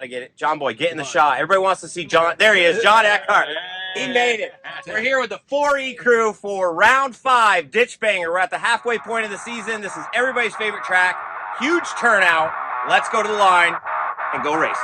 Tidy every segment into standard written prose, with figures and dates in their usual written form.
I get it. John Boy, get in the shot. Everybody wants to see John. There he is, John Eckhart. He made it. We're here with the 4E crew for round 5, Ditch Banger. We're at the halfway point of the season. This is everybody's favorite track. Huge turnout. Let's go to the line and go race.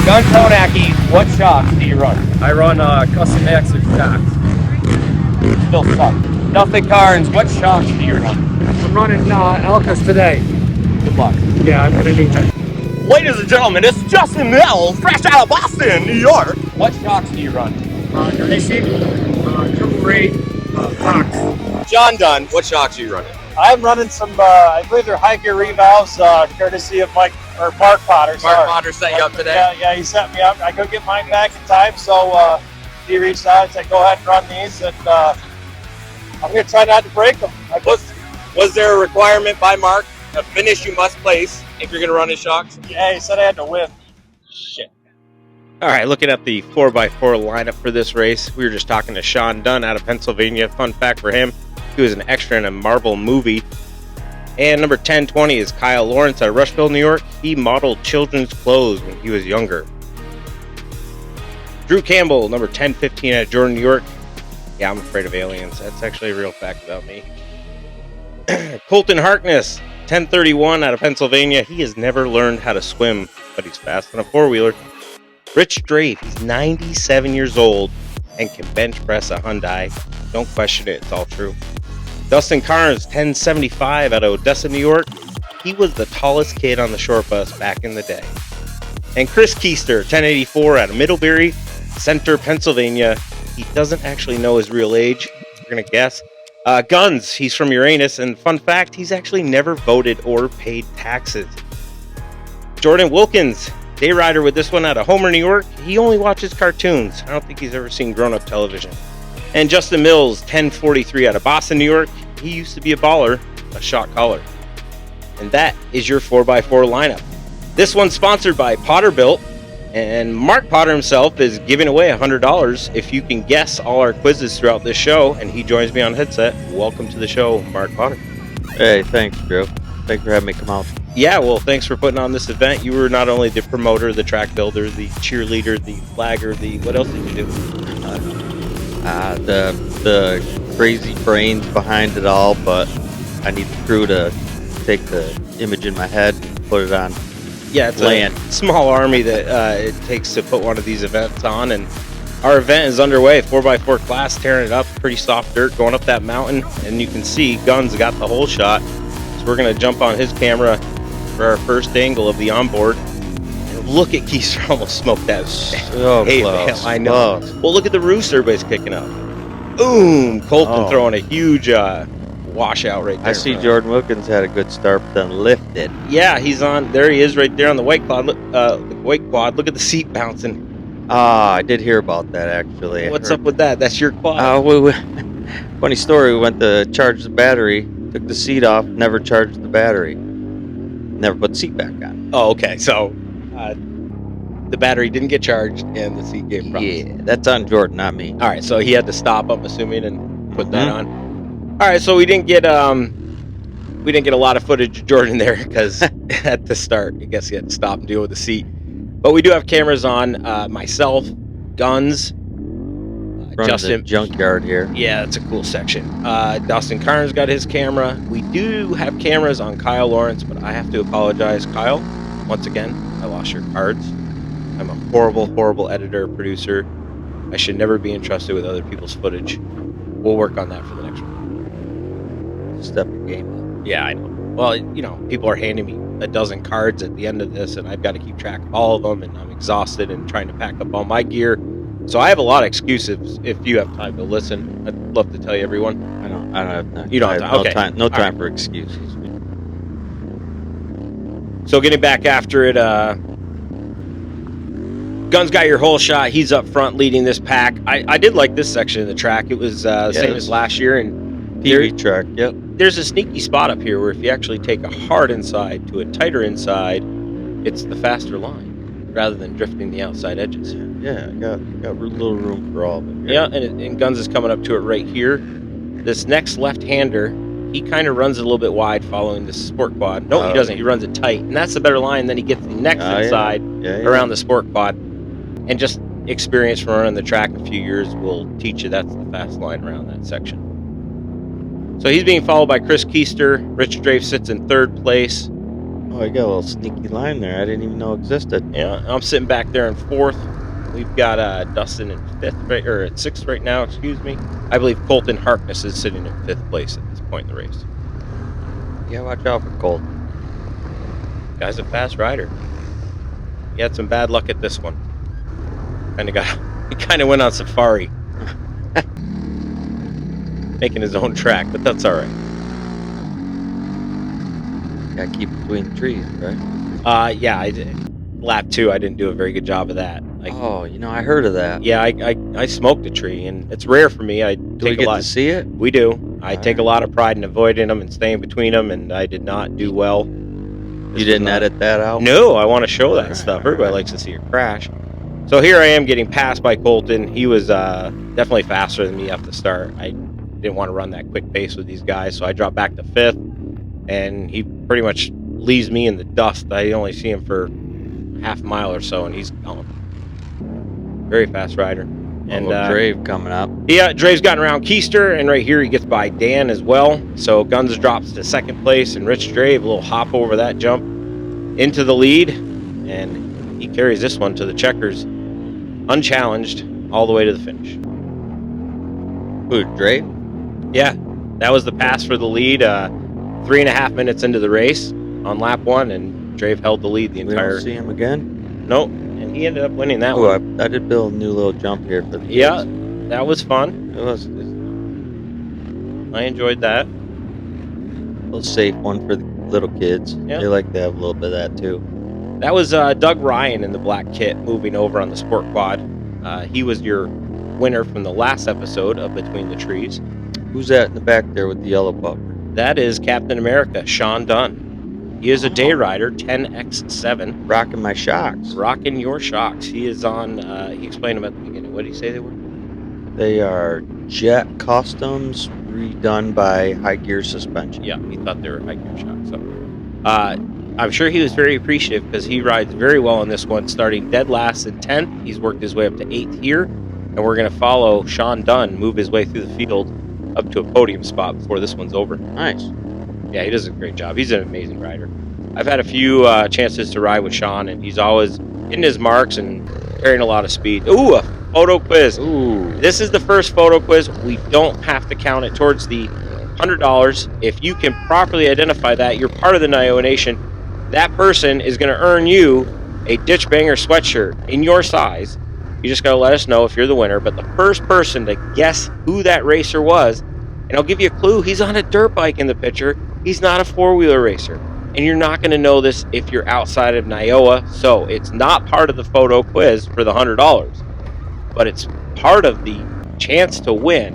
Gun Konaki, what shocks do you run? I run custom Axis shocks. Still suck. Nothing Carnes, what shocks do you run? I'm running Elkas today. Good luck. Yeah, I'm gonna need that. Ladies and gentlemen, it's Justin Mills, fresh out of Boston, New York. What shocks do you run? Racing, triple rate, Fox. John Dunn, what shocks are you running? I'm running some, I believe they're high gear revalves, courtesy of Mark Potter. Mark Potter set you up today? Yeah, he set me up. I couldn't get mine back in time, so he reached out and said, go ahead and run these, and I'm going to try not to break them. Was there a requirement by Mark, a finish you must place if you're going to run his shocks? Yeah, he said I had to win. Shit. All right, looking at the 4x4 lineup for this race, we were just talking to Sean Dunn out of Pennsylvania. Fun fact for him, he was an extra in a Marvel movie. And number 1020 is Kyle Lawrence out of Rushville, New York. He modeled children's clothes when he was younger. Drew Campbell, number 1015 out of Jordan, New York. Yeah, I'm afraid of aliens. That's actually a real fact about me. Colton Harkness, 1031 out of Pennsylvania. He has never learned how to swim, but he's fast on a four-wheeler. Rich Drape, he's 97 years old and can bench press a Hyundai. Don't question it, it's all true. Dustin Carnes, 1075 out of Odessa, New York. He was the tallest kid on the short bus back in the day. And Chris Keister, 1084 out of Middlebury, Center, Pennsylvania. He doesn't actually know his real age. We're going to guess. Guns, he's from Uranus. And fun fact, he's actually never voted or paid taxes. Jordan Wilkins, day rider with this one out of Homer, New York. He only watches cartoons. I don't think he's ever seen grown-up television. And Justin Mills, 1043 out of Boston, New York. He used to be a baller, a shot caller. And that is your 4x4 lineup. This one's sponsored by PotterBuilt. And Mark Potter himself is giving away $100 if you can guess all our quizzes throughout this show. And he joins me on headset. Welcome to the show, Mark Potter. Hey, thanks, Drew. Thanks for having me come out. Yeah, well, thanks for putting on this event. You were not only the promoter, the track builder, the cheerleader, the flagger, what else did you do? The crazy brains behind it all, but I need the crew to take the image in my head and put it on Yeah, it's land. a small army that it takes to put one of these events on, and our event is underway. 4x4 class, tearing it up, pretty soft dirt, going up that mountain, and you can see Guns got the whole shot. So we're going to jump on his camera for our first angle of the onboard. And look at Keister almost smoked that. So Hey, close. man, I know. Close. Well, look at the roost everybody's kicking up. Boom! Colton Oh. throwing a huge washout right there. I see Jordan Wilkins had a good start, but then lifted. Yeah, he's on. There he is right there on the white quad. Look, Look at the seat bouncing. I did hear about that, actually. What's up with that? That's your quad. Funny story. We went to charge the battery, took the seat off, never charged the battery. Never put the seat back on. Oh, okay. So the battery didn't get charged and the seat gave problems. Yeah, that's on Jordan, not me. All right, so he had to stop, I'm assuming, and put that on. All right, so we didn't get a lot of footage of Jordan there because at the start, I guess he had to stop and deal with the seat. But we do have cameras on myself, Guns, Justin. The junkyard here. Yeah, that's a cool section. Dustin Carnes got his camera. We do have cameras on Kyle Lawrence, but I have to apologize, Kyle. Once again, I lost your cards. I'm a horrible, horrible editor, producer. I should never be entrusted with other people's footage. We'll work on that for the next one. Step your game up. Yeah, I know. Well, you know, people are handing me a dozen cards at the end of this, and I've got to keep track of all of them, and I'm exhausted and trying to pack up all my gear. So I have a lot of excuses. If you have time to listen, I'd love to tell you, everyone. I don't have time. You don't have time. Okay. No time right. for excuses. So getting back after it, Guns got your whole shot. He's up front leading this pack. I did like this section of the track. It was the same as last year, and PV track. Yep. There's a sneaky spot up here where if you actually take a hard inside to a tighter inside, it's the faster line rather than drifting the outside edges. Yeah, got a little room for all of it. Yeah, and Guns is coming up to it right here. This next left-hander, he kind of runs it a little bit wide following the sport quad. No, he doesn't. He runs it tight, and that's the better line. Then he gets the next inside around the sport quad, and just experience from running the track a few years will teach you that's the fast line around that section. So he's being followed by Chris Keister. Rich Drave sits in third place. Oh, I got a little sneaky line there. I didn't even know existed. Yeah, I'm sitting back there in fourth. We've got Dustin in at sixth right now. Excuse me. I believe Colton Harkness is sitting in fifth place at this point in the race. Yeah, watch out for Colton. Guy's a fast rider. He had some bad luck at this one. He kind of went on safari, making his own track, but that's all right. Gotta keep between the trees, right? Yeah, I did. Lap 2, I didn't do a very good job of that. I heard of that. Yeah, I smoked a tree, and it's rare for me. Do we get to see it? We do. I take a lot of pride in avoiding them and staying between them, and I did not do well. You didn't edit that out? No, I want to show that stuff. Everybody likes to see a crash. So here I am getting passed by Colton. He was definitely faster than me off the start. I didn't want to run that quick pace with these guys, so I dropped back to fifth, and he pretty much leaves me in the dust. I only see him for half a mile or so, and he's gone. Very fast rider. And Drave coming up. Yeah, Drave's gotten around Keister, and right here he gets by Dan as well. So Guns drops to second place, and Rich Drave, a little hop over that jump into the lead, and he carries this one to the checkers, unchallenged, all the way to the finish. Who, Drave? Yeah, that was the pass for the lead. 3.5 minutes into the race on lap 1, and Drave held the lead the entire. We don't see him again? Nope, and he ended up winning that one. I did build a new little jump here for the kids. Yeah, that was fun. It was. I enjoyed that. A little safe one for the little kids. Yeah. They like to have a little bit of that too. That was Doug Ryan in the black kit moving over on the Sport Quad. He was your winner from the last episode of Between the Trees. Who's that in the back there with the yellow pup? That is Captain America, Sean Dunn. He is a day rider, 10x7. Rocking my shocks. Rocking your shocks. He is on, he explained them at the beginning. What did he say they were? They are Jet Customs redone by High Gear Suspension. Yeah, he thought they were high gear shocks. So, I'm sure he was very appreciative because he rides very well in this one, starting dead last in 10th. He's worked his way up to 8th here, and we're going to follow Sean Dunn move his way through the field up to a podium spot before this one's over. Nice. Yeah, he does a great job. He's an amazing rider. I've had a few chances to ride with Sean, and he's always hitting his marks and carrying a lot of speed. Ooh, a photo quiz. Ooh. This is the first photo quiz. We don't have to count it towards the $100. If you can properly identify that, you're part of the NYOA Nation. That person is going to earn you a Ditch Banger sweatshirt in your size You just got to let us know if you're the winner. But the first person to guess who that racer was, and I'll give you a clue, he's on a dirt bike in the picture. He's not a four-wheeler racer. And you're not going to know this if you're outside of NYOA. So it's not part of the photo quiz for the $100, but it's part of the chance to win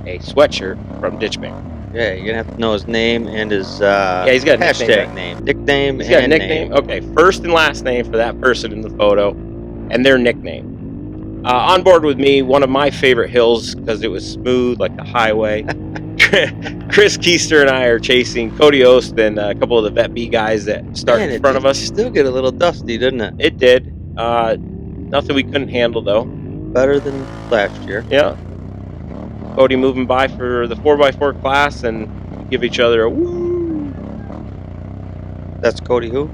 a sweatshirt from Ditch Banger. Yeah, you're gonna have to know his name and his he's got a hashtag nickname. He's got a nickname. Okay, first and last name for that person in the photo, and their nickname. On board with me, one of my favorite hills because it was smooth like the highway. Chris Keister and I are chasing Cody Ost and a couple of the Vet B guys that started in front of us. Still get a little dusty, didn't it? It did. Nothing we couldn't handle though. Better than last year. Yeah. Cody moving by for the 4x4 class and give each other a woo. That's Cody who?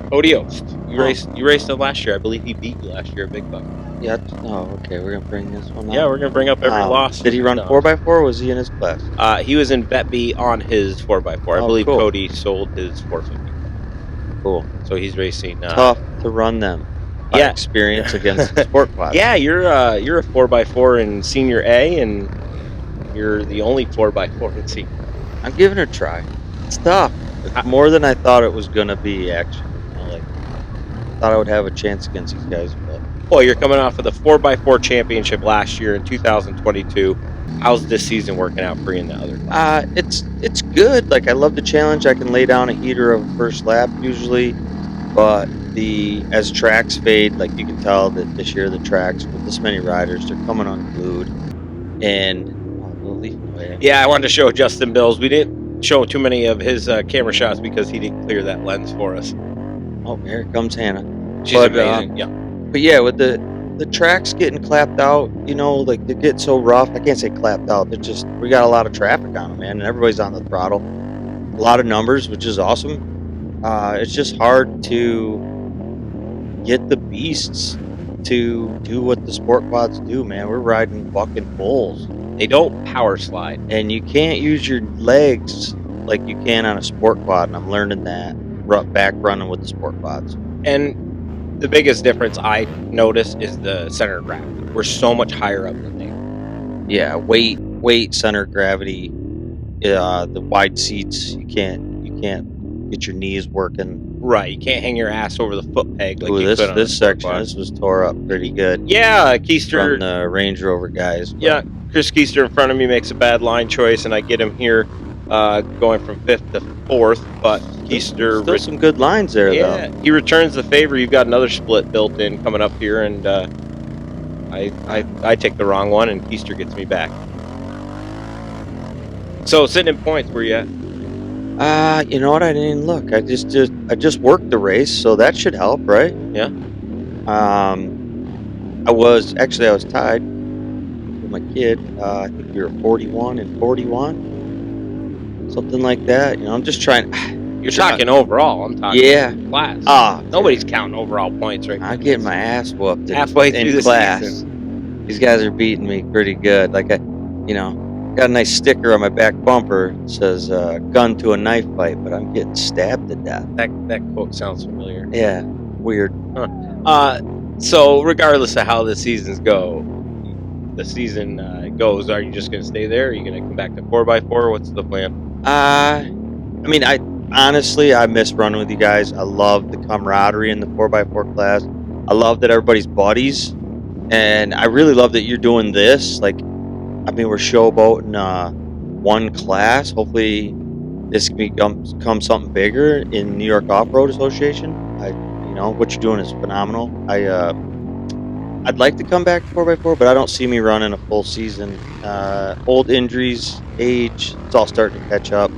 Cody Ost. You raced him last year. I believe he beat you last year at Big Buck. Yeah. Oh, okay. We're gonna bring this one up. Yeah, we're gonna bring up every loss. Did he run 4x4? Or was he in his class? He was in Vet B on his 4x4. I believe cool. Cody sold his 450. Cool. So he's racing. Tough to run them. Yeah. Experience against the sport class. Yeah, you're a 4x4 in Senior A, and you're the only 4x4 in Senior. I'm giving it a try. It's tough. It's more than I thought it was gonna be. Actually, thought I would have a chance against these guys, but well, you're coming off of the 4x4 championship last year in 2022. How's this season working out for you in the other class? It's good. Like, I love the challenge. I can lay down a heater of a first lap usually, but as tracks fade, like you can tell that this year the tracks with this many riders, they're coming unglued. And yeah, I wanted to show Justin Bills. We didn't show too many of his camera shots because he didn't clear that lens for us. Oh, here comes Hannah. She's amazing. Yeah. But yeah, with the tracks getting clapped out, like they get so rough. I can't say clapped out. We got a lot of traffic on them, man, and everybody's on the throttle. A lot of numbers, which is awesome. It's just hard to get the beasts to do what the sport quads do, man. We're riding fucking bulls. They don't power slide. And you can't use your legs like you can on a sport quad, and I'm learning that back running with the sport quads. And the biggest difference I notice is the center of gravity. We're so much higher up than they. Yeah, weight, center of gravity, the wide seats, you can't get your knees working. Right, you can't hang your ass over the foot peg like you could on this section. This was tore up pretty good. Yeah, Keister from the Range Rover guys. But. Yeah, Chris Keister in front of me makes a bad line choice, and I get him here going from 5th to 4th. But Keister still some good lines there, though. He returns the favor. You've got another split built in coming up here, and I take the wrong one, and Keister gets me back. So sitting in points, where you at? You know what? I didn't even look. I just worked the race, so that should help, right? Yeah. I was tied with my kid. I think we were 41 and 41, something like that. I'm just trying. You're talking overall. I'm talking class. Nobody's counting overall points right now. I'm getting my ass whooped halfway through the class. Season. These guys are beating me pretty good. Like got a nice sticker on my back bumper. It says "gun to a knife fight," but I'm getting stabbed to death. That quote sounds familiar. Yeah, weird. So regardless of how the season goes, are you just going to stay there? Are you going to come back to 4x4? What's the plan? I honestly miss running with you guys. I love the camaraderie in the 4x4 class. I love that everybody's buddies, and I really love that you're doing this. We're showboating one class. Hopefully, this can become something bigger in New York Off-Road Association. What you're doing is phenomenal. I'd like to come back to 4x4, but I don't see me running a full season. Old injuries, age, it's all starting to catch up.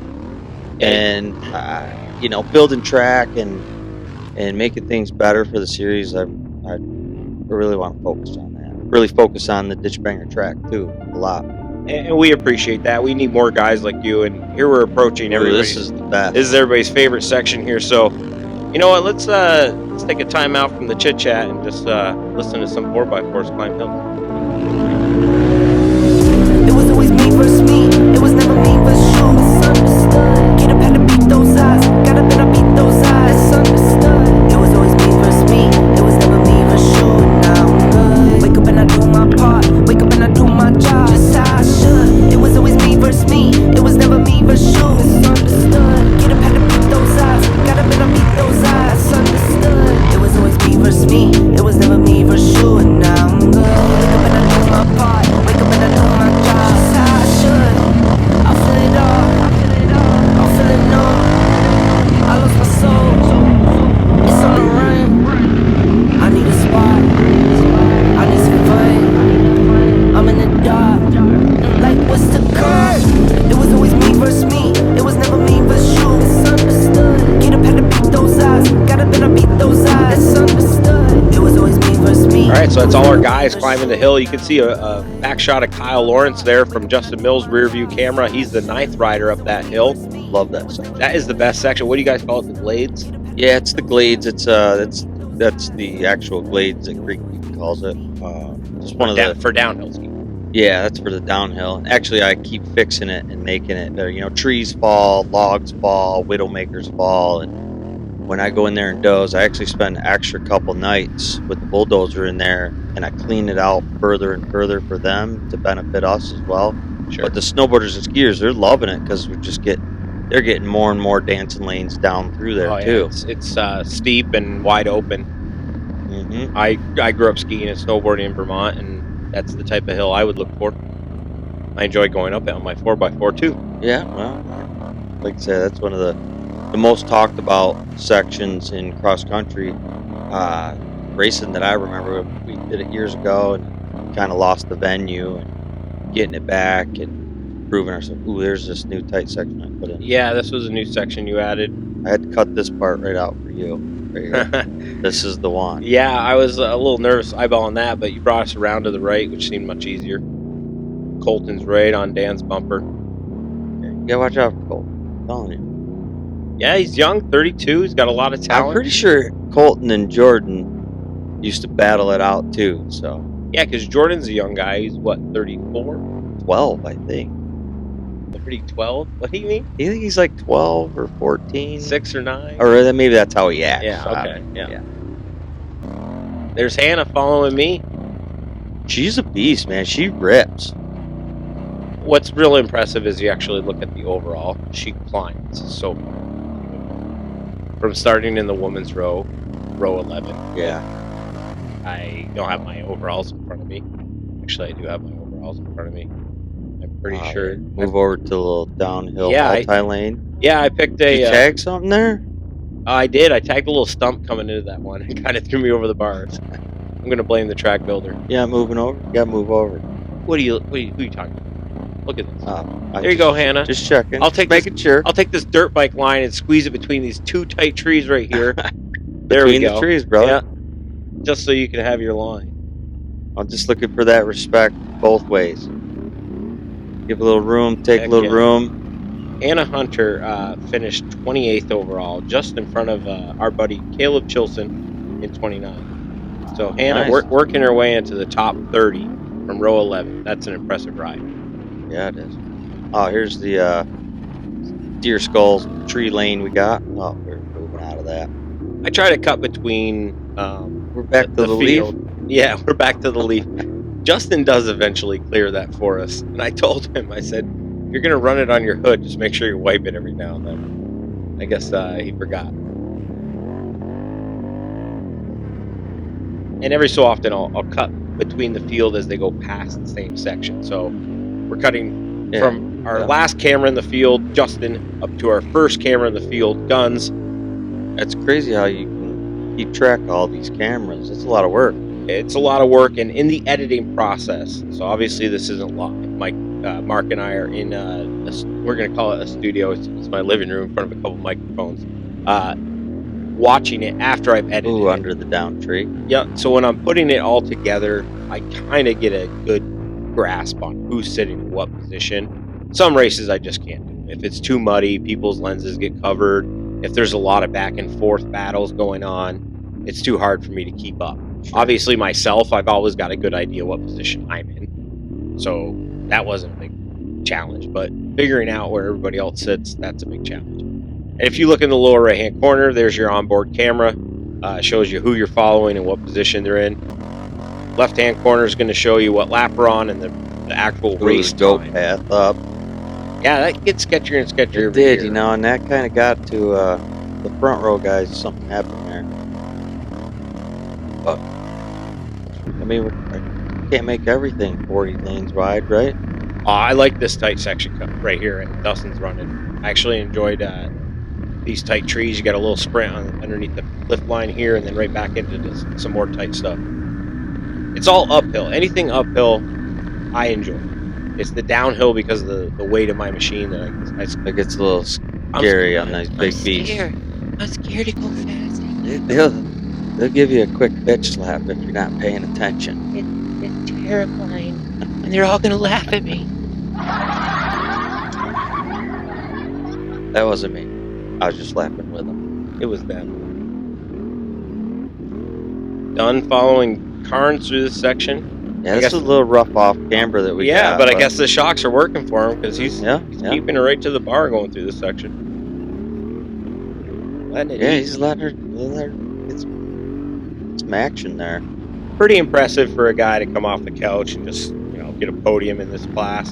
And, building track and making things better for the series, I really want to focus on that. Really focus on the Ditch Banger track, too, a lot. And we appreciate that. We need more guys like you, and here we're approaching everybody. This is the best. This is everybody's favorite section here, so you know what? Let's take a time out from the chit chat and just listen to some 4x4s climb hills. It was always me versus me. It was never me versus you. Misunderstood. Get up, had to beat those eyes. Got up and I beat those eyes. Misunderstood. It was always me versus me. It was never me versus you. Now I'm good. that's all our guys climbing the hill. You can see a back shot of Kyle Lawrence there from Justin Mills' rear view camera. He's the 9th rider up that hill. Love that section. That is the best section. What do you guys call it? The Glades? Yeah, it's the Glades. It's that's the actual Glades that Creek calls it. Just one of the for downhill ski. Yeah, that's for the downhill. And actually, I keep fixing it and making it better. You know, trees fall, logs fall, widowmakers fall, and when I go in there and doze, I actually spend an extra couple nights with the bulldozer in there, and I clean it out further and further for them to benefit us as well. Sure. But the snowboarders and skiers, they're loving it because they're getting more and more dancing lanes down through there too. It's steep and wide open. Mm-hmm. I grew up skiing and snowboarding in Vermont, and that's the type of hill I would look for. I enjoy going up it on my 4x4 too. Yeah, well, like I said, that's one of the most talked about sections in cross country racing that I remember. We did it years ago and kind of lost the venue and getting it back and proving ourselves. Ooh, there's this new tight section I put in. Yeah, this was a new section you added. I had to cut this part right out for you. Right here. This is the one. Yeah, I was a little nervous eyeballing that, but you brought us around to the right, which seemed much easier. Colton's right on Dan's bumper. Yeah, watch out for Colton. I'm telling you. Yeah, he's young, 32. He's got a lot of talent. I'm pretty sure Colton and Jordan used to battle it out too. So yeah, because Jordan's a young guy. He's what, 34? 12, I think. 12? What do you mean? I think he's like 12 or 14. 6 or 9? Or maybe that's how he acts. Yeah, okay. Yeah. There's Hannah following me. She's a beast, man. She rips. What's real impressive is you actually look at the overall. She climbs so far. From starting in the women's row 11. Yeah. I don't have my overalls in front of me. Actually, I do have my overalls in front of me. I'm pretty sure. Move over to the little downhill multi-lane. Yeah, I picked a... Did you tag something there? I did. I tagged a little stump coming into that one and kind of threw me over the bars. I'm going to blame the track builder. Yeah, moving over. You got to move over. Who are you talking about? Look at this. There you go, Hannah. Just checking. Making sure. I'll take this dirt bike line and squeeze it between these two tight trees right here. There we go. Between the trees, brother. Yeah. Just so you can have your line. I'm just looking for that respect both ways. Give a little room, take a little room. Anna Hunter finished 28th overall, just in front of our buddy Caleb Chilson in 29. So Hannah working her way into the top 30 from row 11. That's an impressive ride. Yeah, it is. Oh, here's the Deer Skulls tree lane we got. Oh, we're moving out of that. I try to cut between... we're back to the leaf? Yeah, we're back to the leaf. Justin does eventually clear that for us. And I told him, I said, if you're going to run it on your hood, just make sure you wipe it every now and then. I guess he forgot. And every so often, I'll cut between the field as they go past the same section. So we're cutting from our last camera in the field, Justin, up to our first camera in the field, Guns. That's crazy how you can keep track of all these cameras. It's a lot of work. It's a lot of work, and in the editing process. So obviously this isn't live. Mark and I are in we're going to call it a studio. It's my living room in front of a couple microphones. Watching it after I've edited it. Under the down tree. Yeah, so when I'm putting it all together, I kind of get a good grasp on who's sitting in what position. Some races I just can't do. If it's too muddy, people's lenses get covered. If there's a lot of back and forth battles going on, it's too hard for me to keep up. Sure. Obviously myself, I've always got a good idea what position I'm in. So that wasn't a big challenge, but figuring out where everybody else sits, that's a big challenge. And if you look in the lower right-hand corner, there's your onboard camera. Shows you who you're following and what position they're in. Left-hand corner is going to show you what lap we're on and the actual race goat time. Path up. Yeah, that gets sketchier and sketchier. It did, you know, and that kind of got to the front row guys. Something happened there. But I mean, we can't make everything 40 lanes wide, right? I like this tight section right here, and Dustin's running. I actually enjoyed these tight trees. You got a little sprint underneath the lift line here, and then right back into some more tight stuff. It's all uphill. Anything uphill, I enjoy. It's the downhill because of the weight of my machine that it gets a little scary on these big beasts. I'm scared to go fast. They'll give you a quick bitch slap if you're not paying attention. It's terrifying, and they're all gonna laugh at me. That wasn't me. I was just laughing with them. It was them. Done following Carnes through this section. Yeah, this is a little rough off camber that we got. but I guess the shocks are working for him because he's keeping her right to the bar going through this section. He's letting her get some action there. Pretty impressive for a guy to come off the couch and just get a podium in this class.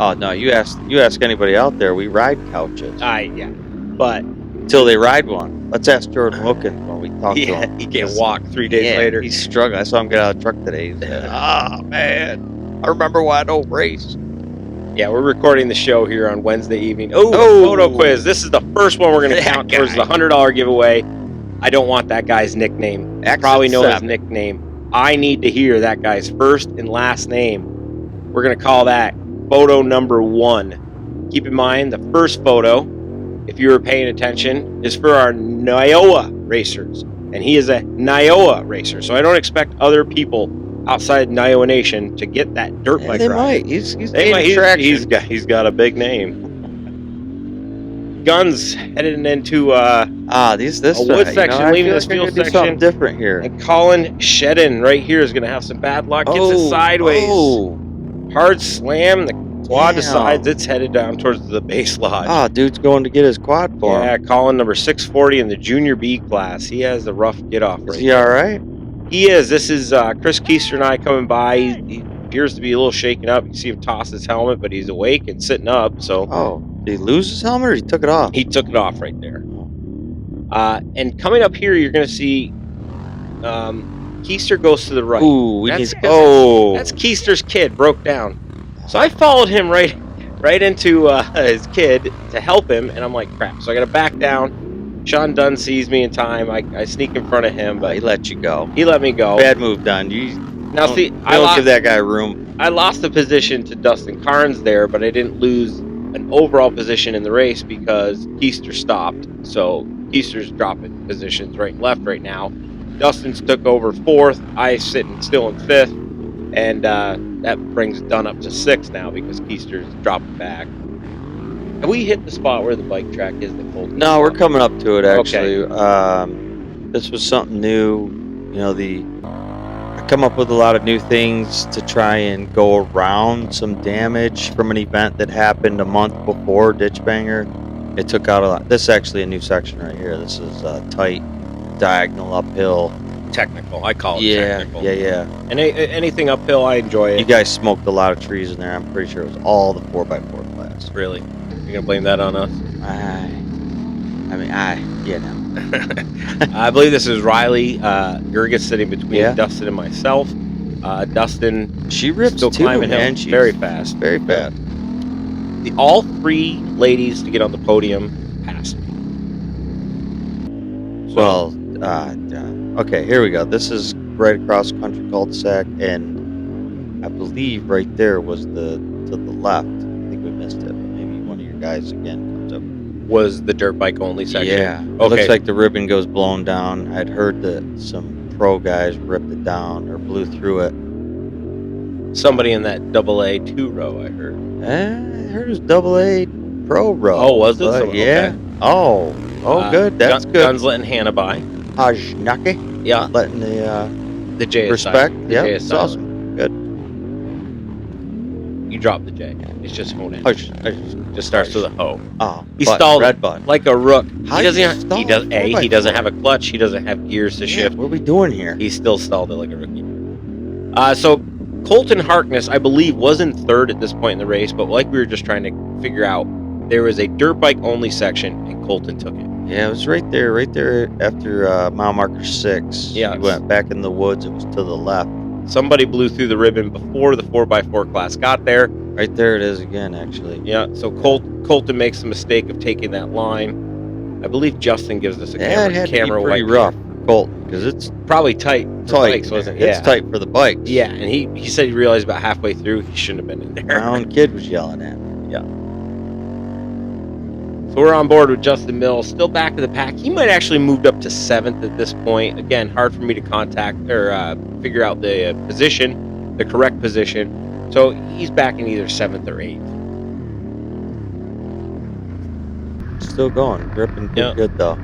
Oh no, you ask anybody out there, we ride couches. But until they ride one. Let's ask Jordan Wilkins when we talk to him. He can't walk 3 days later. He's struggling. I saw him get out of the truck today. He said, man, I remember why I don't race. Yeah, we're recording the show here on Wednesday evening. Photo quiz. This is the first one we're going to count towards the $100 giveaway. I don't want that guy's nickname. I probably know his nickname. I need to hear that guy's first and last name. We're going to call that photo number 1. Keep in mind, the first photo, if you were paying attention, is for our NYOA racers. And he is a NYOA racer. So I don't expect other people outside NYOA Nation to get that dirt bike they ride. Might. He's traction. He's got a big name. Guns headed into a wood section, leaving this field section. Something different here. And Colin Shedden right here is going to have some bad luck. Gets it sideways. Hard slam. The quad decides it's headed down towards the base lodge. Dude's going to get his quad for him. Yeah, Colin number 640 in the junior B class. He has a rough get off. Is he all right? He is. This is Chris Keister and I coming by. He appears to be a little shaken up. You see him toss his helmet, but he's awake and sitting up. So, did he lose his helmet or he took it off? He took it off right there. And coming up here, you're going to see Keister goes to the right. That's Keister's kid broke down. So I followed him right into his kid to help him, and I'm like, crap. So I got to back down. Sean Dunn sees me in time. I sneak in front of him, but he let you go. He let me go. Bad move, Dunn. I don't give that guy room. I lost the position to Dustin Carnes there, but I didn't lose an overall position in the race because Keister stopped. So Keister's dropping positions right and left right now. Dustin's took over 4th. I sitting still in 5th, and that brings Dunn up to 6th now because Keister's dropping back. Have we hit the spot where the bike track is? No, we're coming up to it actually. Okay. This was something new. I come up with a lot of new things to try and go around some damage from an event that happened a month before Ditch Banger. It took out a lot. This is actually a new section right here. This is tight, diagonal uphill. Technical. I call it technical. Yeah. And anything uphill, I enjoy it. You guys smoked a lot of trees in there. I'm pretty sure it was all the 4x4 class. Really? You're going to blame that on us? I believe this is Riley Gerges sitting between Dustin and myself. Dustin, she rips still too, climbing man. She's very fast. Very fast. All 3 ladies to get on the podium passed me. So, okay, here we go. This is right across country cul-de-sac, and I believe right there was to the left. I think we missed it. Maybe one of your guys again comes up. Was the dirt bike only section? Yeah. Okay. It looks like the ribbon goes blown down. I'd heard that some pro guys ripped it down or blew through it. Somebody in that AA 2 row, I heard. I heard it was AA pro row. Oh, was it? Yeah. Okay. Oh, good. That's good. Guns letting Hannah by. Hajnake. Yeah. Letting the J respect. Yeah, it's awesome. Good. You drop the J. It's just honed in. Just starts with a O. Oh, he stalled red button like a rook. How he doesn't have a clutch. He doesn't have gears to shift. What are we doing here? He still stalled it like a rookie. So Colton Harkness, I believe, was in 3rd at this point in the race, but like we were just trying to figure out, there was a dirt bike only section, and Colton took it. Yeah, it was right there after mile marker 6. Yeah, he went back in the woods. It was to the left. Somebody blew through the ribbon before the 4x4 class got there. Right there it is again, actually. Yeah, so Colton makes the mistake of taking that line. I believe Justin gives us a camera pretty wipe. Rough, Colton, because it's probably tight for bikes, wasn't it? It's tight for the bikes. Yeah, and he said he realized about halfway through he shouldn't have been in there. My own kid was yelling at me. Yeah. So we're on board with Justin Mills, still back of the pack. He might actually moved up to 7th at this point. Again, hard for me to contact or figure out the position, the correct position. So he's back in either 7th or 8th. Still going, gripping good though.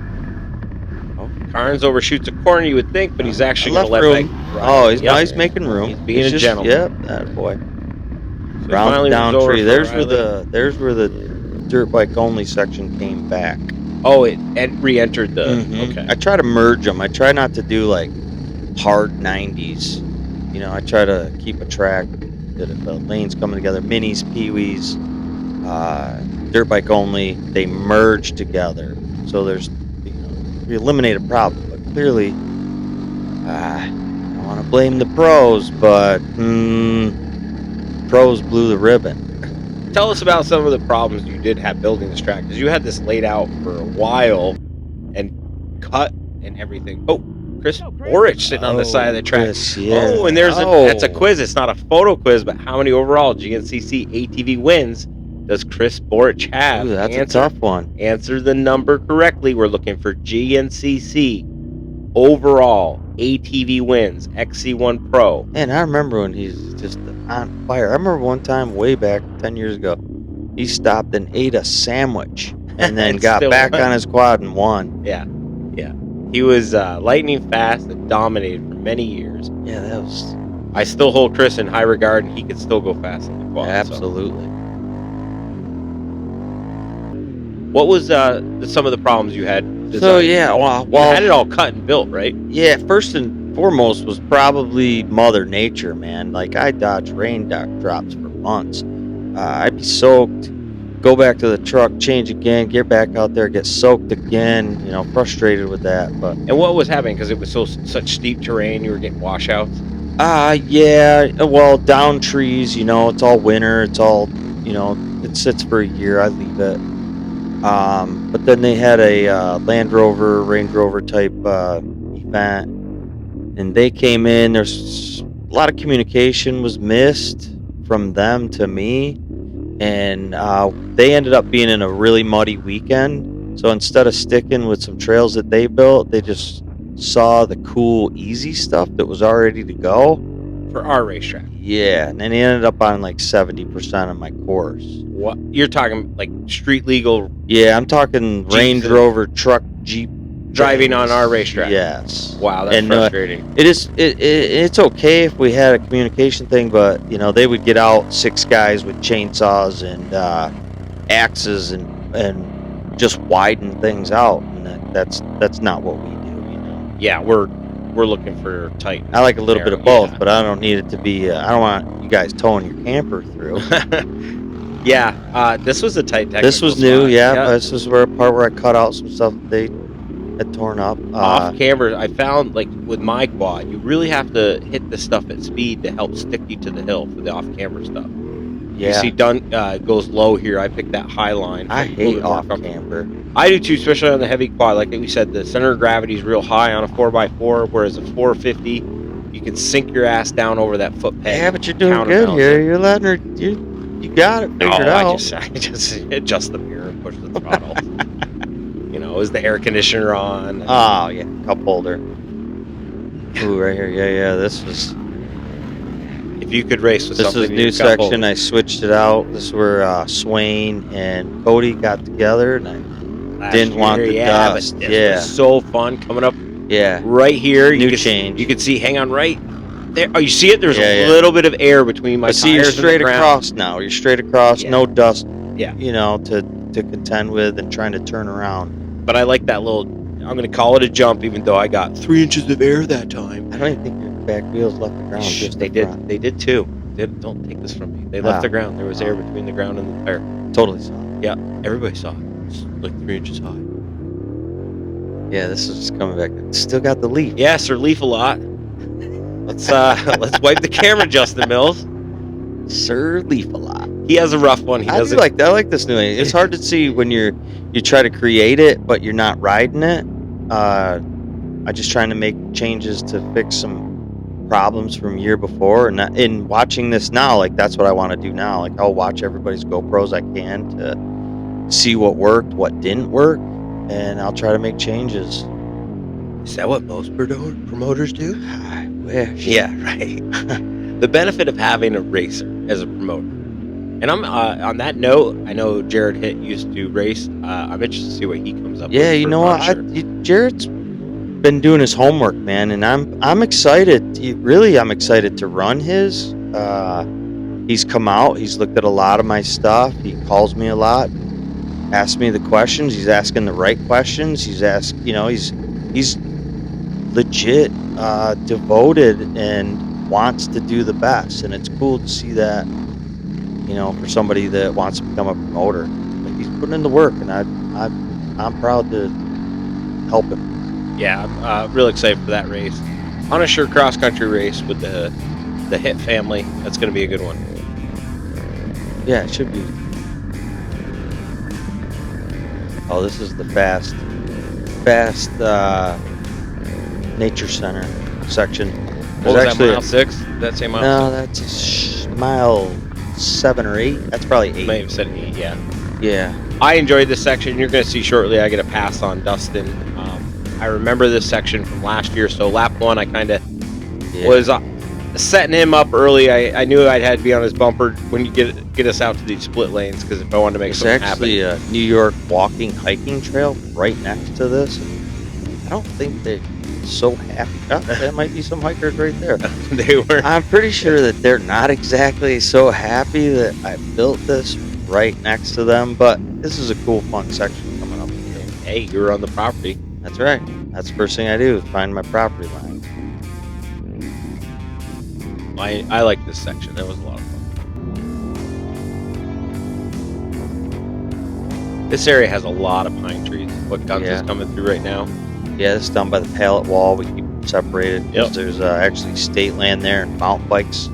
Carnes overshoots a corner, you would think, but he's actually going to let room. that. Oh, he's making room. He's being a gentleman. Yep, that boy. So Round down tree. There's where the dirt bike only section came back. Oh, it re-entered the. Okay. I try to merge them. I try not to do like hard 90s. You know, I try to keep a track that if the lanes coming together, minis, peewees, dirt bike only, they merge together. So there's, we eliminate a problem. But clearly, I don't want to blame the pros, but pros blew the ribbon. Tell us about some of the problems you did have building this track, because you had this laid out for a while and cut and everything. Oh, Chris Borich sitting on the side of the track. Chris, yeah. Oh, and that's a quiz. It's not a photo quiz, but how many overall GNCC ATV wins does Chris Borich have? Ooh, that's a tough one. Answer the number correctly. We're looking for GNCC overall ATV wins, XC1 Pro. Man, I remember when he's just on fire. I remember one time way back 10 years ago, he stopped and ate a sandwich and then got back on his quad and won. Yeah. He was lightning fast and dominated for many years. Yeah, that was... I still hold Chris in high regard, and he could still go fast on the quad. Absolutely. So. What was some of the problems you had? So, yeah, well, you had it all cut and built, right? Yeah, first and foremost was probably Mother Nature, man. Like, I dodged rain drops for months. I'd be soaked, go back to the truck, change again, get back out there, get soaked again, frustrated with that. But and what was happening? Because it was such steep terrain, you were getting washouts? Yeah, well, down trees, it's all winter, it's all, it sits for a year, I leave it. But then they had a Land Rover, Range Rover type event, and they came in. There's a lot of communication was missed from them to me, and they ended up being in a really muddy weekend. So instead of sticking with some trails that they built, they just saw the cool, easy stuff that was all ready to go. For our racetrack. Yeah, and then he ended up on like 70% of my course. What? You're talking like street legal? Yeah, I'm talking Range Rover, truck, Jeep. Driving on our racetrack? Yes. Wow, that's frustrating. It's okay if we had a communication thing, but, they would get out 6 guys with chainsaws and axes and just widen things out, and that's not what we do, Yeah, we're looking for tight. I like a little bit of both, but I don't need it to be. I don't want you guys towing your camper through. Yeah, this was a tight technical This was new, yeah. This is where I cut out some stuff that they had torn up. Off camera, I found like with my quad, you really have to hit the stuff at speed to help stick you to the hill for the off camera stuff. Yeah. You see, Dunn goes low here. I picked that high line. I hate off camber. I do too, especially on the heavy quad. Like we said, the center of gravity is real high on a 4x4, whereas a 450, you can sink your ass down over that foot peg. Yeah, but you're doing good here. You're letting her. You got it figured out. I just adjust the mirror and push the throttle. Is the air conditioner on? Oh yeah, cup holder. Ooh, right here. Yeah. This was. If you could race with something. This is new section. I switched it out. This is where Swain and Cody got together, and I didn't want the dust. But it was so fun coming up. Yeah. Right here. New change. You can see. Hang on, right there. Oh, you see it? There's a little bit of air between my tires. See, you're straight across now. You're straight across. No dust. Yeah. To contend with and trying to turn around. But I like that little. I'm going to call it a jump, even though I got 3 inches of air that time. I don't even think your back wheels left the ground. Just they did. They did too. Don't take this from me. They left the ground. There was air between the ground and the tire. Totally saw it. Yeah, everybody saw it. It's like 3 inches high. Yeah, this is coming back. It's still got the leaf. Yeah, Sir Leaf a lot. Let's wipe the camera, Justin Mills. Sir Leaf a lot. He has a rough one. I like this new thing. It's hard to see when you try to create it, but you're not riding it. I'm just trying to make changes to fix some problems from year before, and in watching this now, like that's what I want to do now. Like I'll watch everybody's GoPros I can to see what worked, what didn't work, and I'll try to make changes. Is that what most promoters do? I wish. Yeah, right. The benefit of having a racer as a promoter. And I'm on that note, I know Jared Hitt used to race. I'm interested to see what he comes up with. Yeah, you for know what? Potter. Jared's been doing his homework, man, and I'm excited. I'm excited to run his. He's come out. He's looked at a lot of my stuff. He calls me a lot, asks me the questions. He's asking the right questions. He's legit devoted and wants to do the best, and it's cool to see that. For somebody that wants to become a promoter, like, he's putting in the work, and I'm proud to help him. Yeah, I'm real excited for that race. Unsure cross country race with the Hitt family. That's going to be a good one. Yeah, it should be. Oh, this is the fast nature center section. What was that, mile 6? Did that say mile 6? No, that's mile 7 or 8. That's probably 8. May have said 8, yeah. Yeah. I enjoyed this section. You're going to see shortly I get a pass on Dustin. I remember this section from last year. So lap 1, I kind of was setting him up early. I knew I'd had to be on his bumper when you get us out to these split lanes, because if I wanted to make something happen. There's actually a New York hiking trail right next to this. I don't think they're so happy. Oh, that might be some hikers right there. They were. I'm pretty sure that they're not exactly so happy that I built this right next to them, but this is a cool, fun section coming up. Hey, you were on the property. That's right. That's the first thing I do is find my property line. I like this section. That was a lot of fun. This area has a lot of pine trees. What Guns is coming through right now. Yeah, this is down by the pallet wall. We keep them separated. Yep. There's actually state land there and mountain bikes.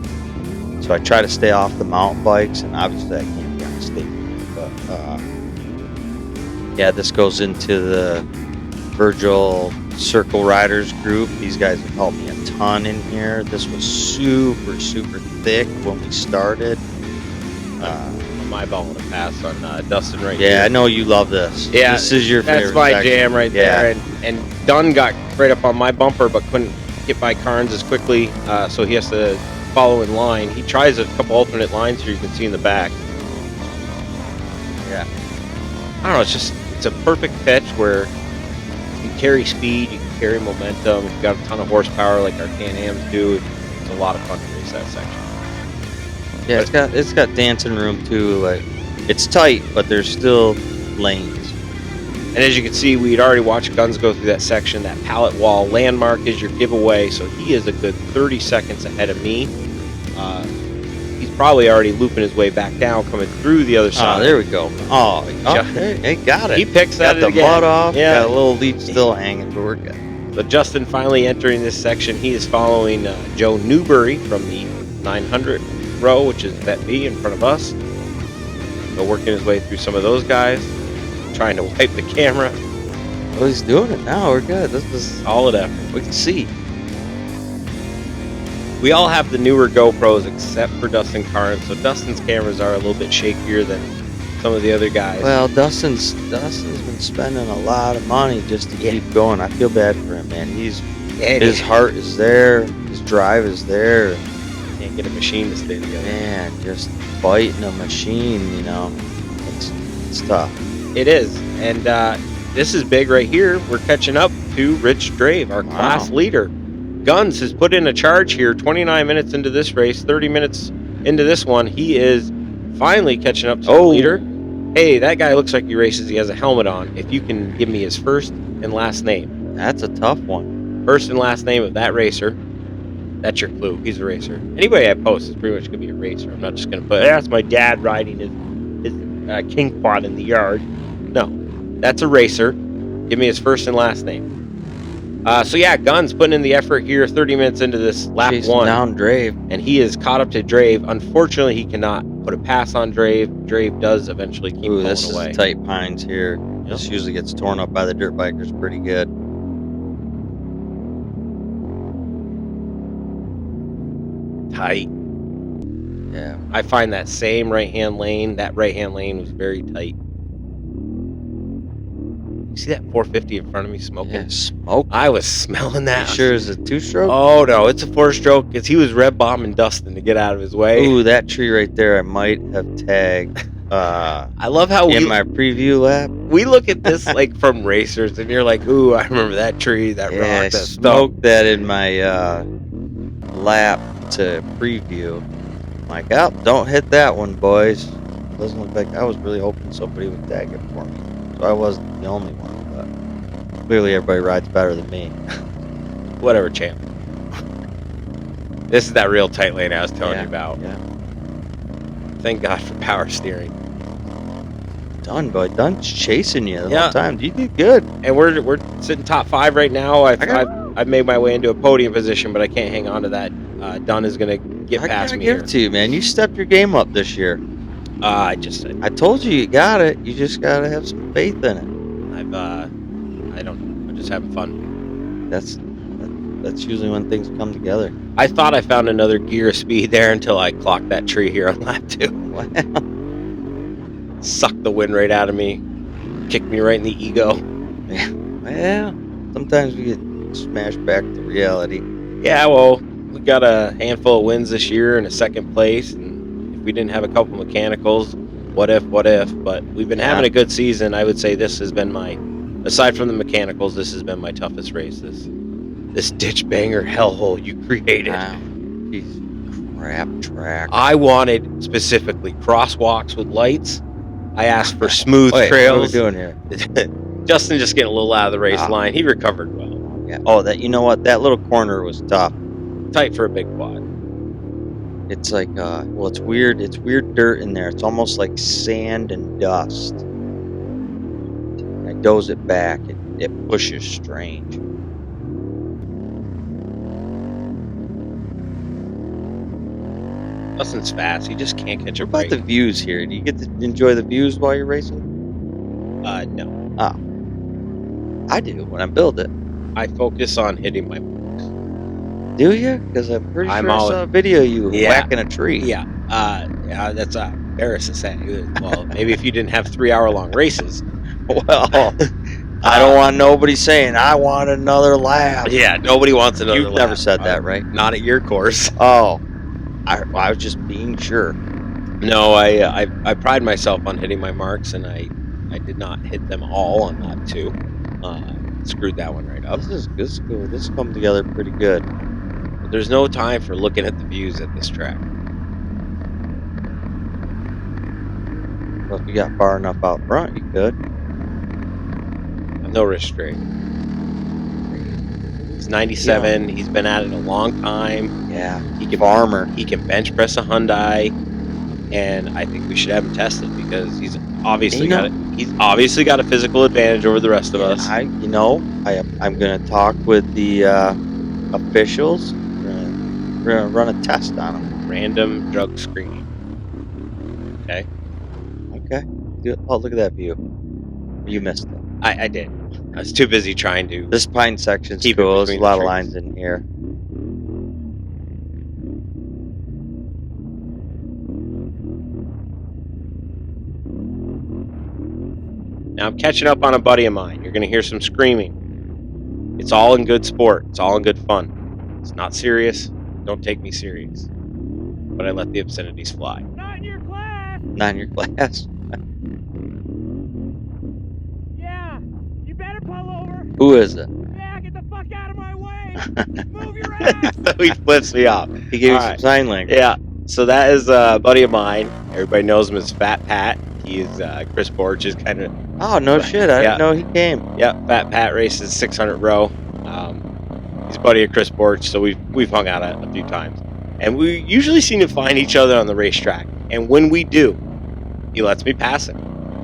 So I try to stay off the mountain bikes, and obviously I can't be on state land. But yeah, this goes into the Virgil Circle Riders group. These guys have helped me a ton in here. This was super, super thick when we started. I'm eyeballing a pass on Dustin right here. Yeah, I know you love this. Yeah, this is your favorite That's my section. jam right there. And Dunn got right up on my bumper, but couldn't get by Carnes as quickly, so he has to follow in line. He tries a couple alternate lines here you can see in the back. Yeah. I don't know, it's a perfect pitch where you can carry speed, you can carry momentum, you've got a ton of horsepower like our Can-Ams do. It's a lot of fun to race that section. Yeah, it's got dancing room too. Like, it's tight, but there's still lanes. And as you can see, we'd already watched Guns go through that section. That pallet wall landmark is your giveaway, so he is a good 30 seconds ahead of me. He's probably already looping his way back down, coming through the other side. Oh, there we go. Oh, hey, got it. He picks that got the again. mud off. Yeah. Got a little leaf still hanging, but we're good. So Justin finally entering this section. He is following Joe Newberry from the 900 row, which is Vet B in front of us. So working his way through some of those guys, trying to wipe the camera. Well, he's doing it now. We're good. This is Solid effort. we can see. We all have the newer GoPros except for Dustin Carnes, so Dustin's cameras are a little bit shakier than some of the other guys. Well, Dustin's been spending a lot of money just to keep going. I feel bad for him, man. His heart is there, his drive is there. Can't get a machine to stay together. Man, just fighting a machine, it's tough. It is, and this is big right here. We're catching up to Rich Drave, our class leader. Guns has put in a charge here, 29 minutes into this race, 30 minutes into this one. He is finally catching up to the leader. Hey, that guy looks like he races. He has a helmet on. If you can give me his first and last name. That's a tough one. First and last name of that racer. That's your clue. He's a racer. Anybody I post is pretty much going to be a racer. I'm not just going to put, that's my dad riding his king quad in the yard. No, that's a racer. Give me his first and last name. So yeah, Guns putting in the effort here, 30 minutes into this lap Chasing one. down Drave. And he is caught up to Drave. Unfortunately, he cannot put a pass on Drave. Drave does eventually keep pulling this away. is tight pines here. This usually gets torn up by the dirt bikers pretty good. Tight. Yeah. I find that same right-hand lane, that right-hand lane was very tight. You see that 450 in front of me smoking? Yeah, smoke. I was smelling that. You sure it's a 2-stroke? Oh no, it's a 4-stroke. Because he was red bombing Dustin to get out of his way. Ooh, that tree right there, I might have tagged. I love how in my preview lap. we look at this like from racers, and you're like, "Ooh, I remember that tree, that Yeah, I rock, that smoked stump." that in my lap to preview. I'm like, oh, don't hit that one, boys. Doesn't look like I was really hoping somebody would tag it for me. So I wasn't the only one, but clearly everybody rides better than me. Whatever, champ. This is that real tight lane I was telling you about. Yeah. Thank God for power steering. Done, boy. Done chasing you the Yeah. whole time. You did good. And we're sitting top 5 right now. I've made my way into a podium position, but I can't hang on to that. Dunn is gonna get past me give here. it to you, man. You stepped your game up this year. I told you got it. You just gotta have some faith in it. I'm just having fun. That's usually when things come together. I thought I found another gear of speed there until I clocked that tree here on lap 2. Wow. Sucked the wind right out of me. Kicked me right in the ego. Well, sometimes we get smashed back to reality. Yeah, well, we got a handful of wins this year and a second place, and if we didn't have a couple mechanicals, what if? But we've been having a good season. I would say this has been aside from the mechanicals, this has been my toughest race. This ditch banger hellhole you created. Wow. Piece of crap track. I wanted specifically crosswalks with lights. I asked for smooth trails. What are we doing here? Justin just getting a little out of the race line. He recovered well. Yeah. Oh, you know what? That little corner was tough. Tight for a big quad. It's like, it's weird. It's weird dirt in there. It's almost like sand and dust. I doze it back. It pushes strange. Justin's fast. He just can't catch a What about break. the views here? Do you get to enjoy the views while you're racing? No. Oh. I do when I build it. I focus on hitting my marks. Do you? Because I'm pretty sure I saw a video of you whacking a tree. Yeah. That's embarrassing to say. Well, maybe if you didn't have 3-hour-long races. Well, I don't want nobody saying, I want another lap. Yeah, nobody wants another You've lap. never said that, right? Not at your course. Oh. I was just being sure. No, I pride myself on hitting my marks, and I did not hit them all on lap 2. Screwed that one right up. This is cool. This has come together pretty good. But there's no time for looking at the views at this track. Well, if you got far enough out front, you could. No wrist straight. He's 97. He's been at it a long time. Yeah. He can Farmer. He can bench press a Hyundai, and I think we should have him tested because he's obviously got a physical advantage over the rest of us. I'm gonna talk with the officials. We're gonna run a test on him. Random drug screening. Okay. Okay. Oh, look at that view. You missed it. I did. I was too busy trying to. This pine section's Keep it cool. There's a between lot the of trees. lines in here. Now I'm catching up on a buddy of mine. You're going to hear some screaming. It's all in good sport. It's all in good fun. It's not serious. Don't take me serious. But I let the obscenities fly. Not in your class. Not in your class. Yeah. You better pull over. Who is it? Yeah, get the fuck out of my way. Move your ass. He flips me off. He gave you All some right. sign language. Yeah. So that is a buddy of mine. Everybody knows him as Fat Pat. He is Chris Borch's kind of. Oh, no shit. I didn't know he came. Yeah, Fat Pat races 600 row. He's a buddy of Chris Borch, so we've hung out a few times. And we usually seem to find each other on the racetrack. And when we do, he lets me pass him.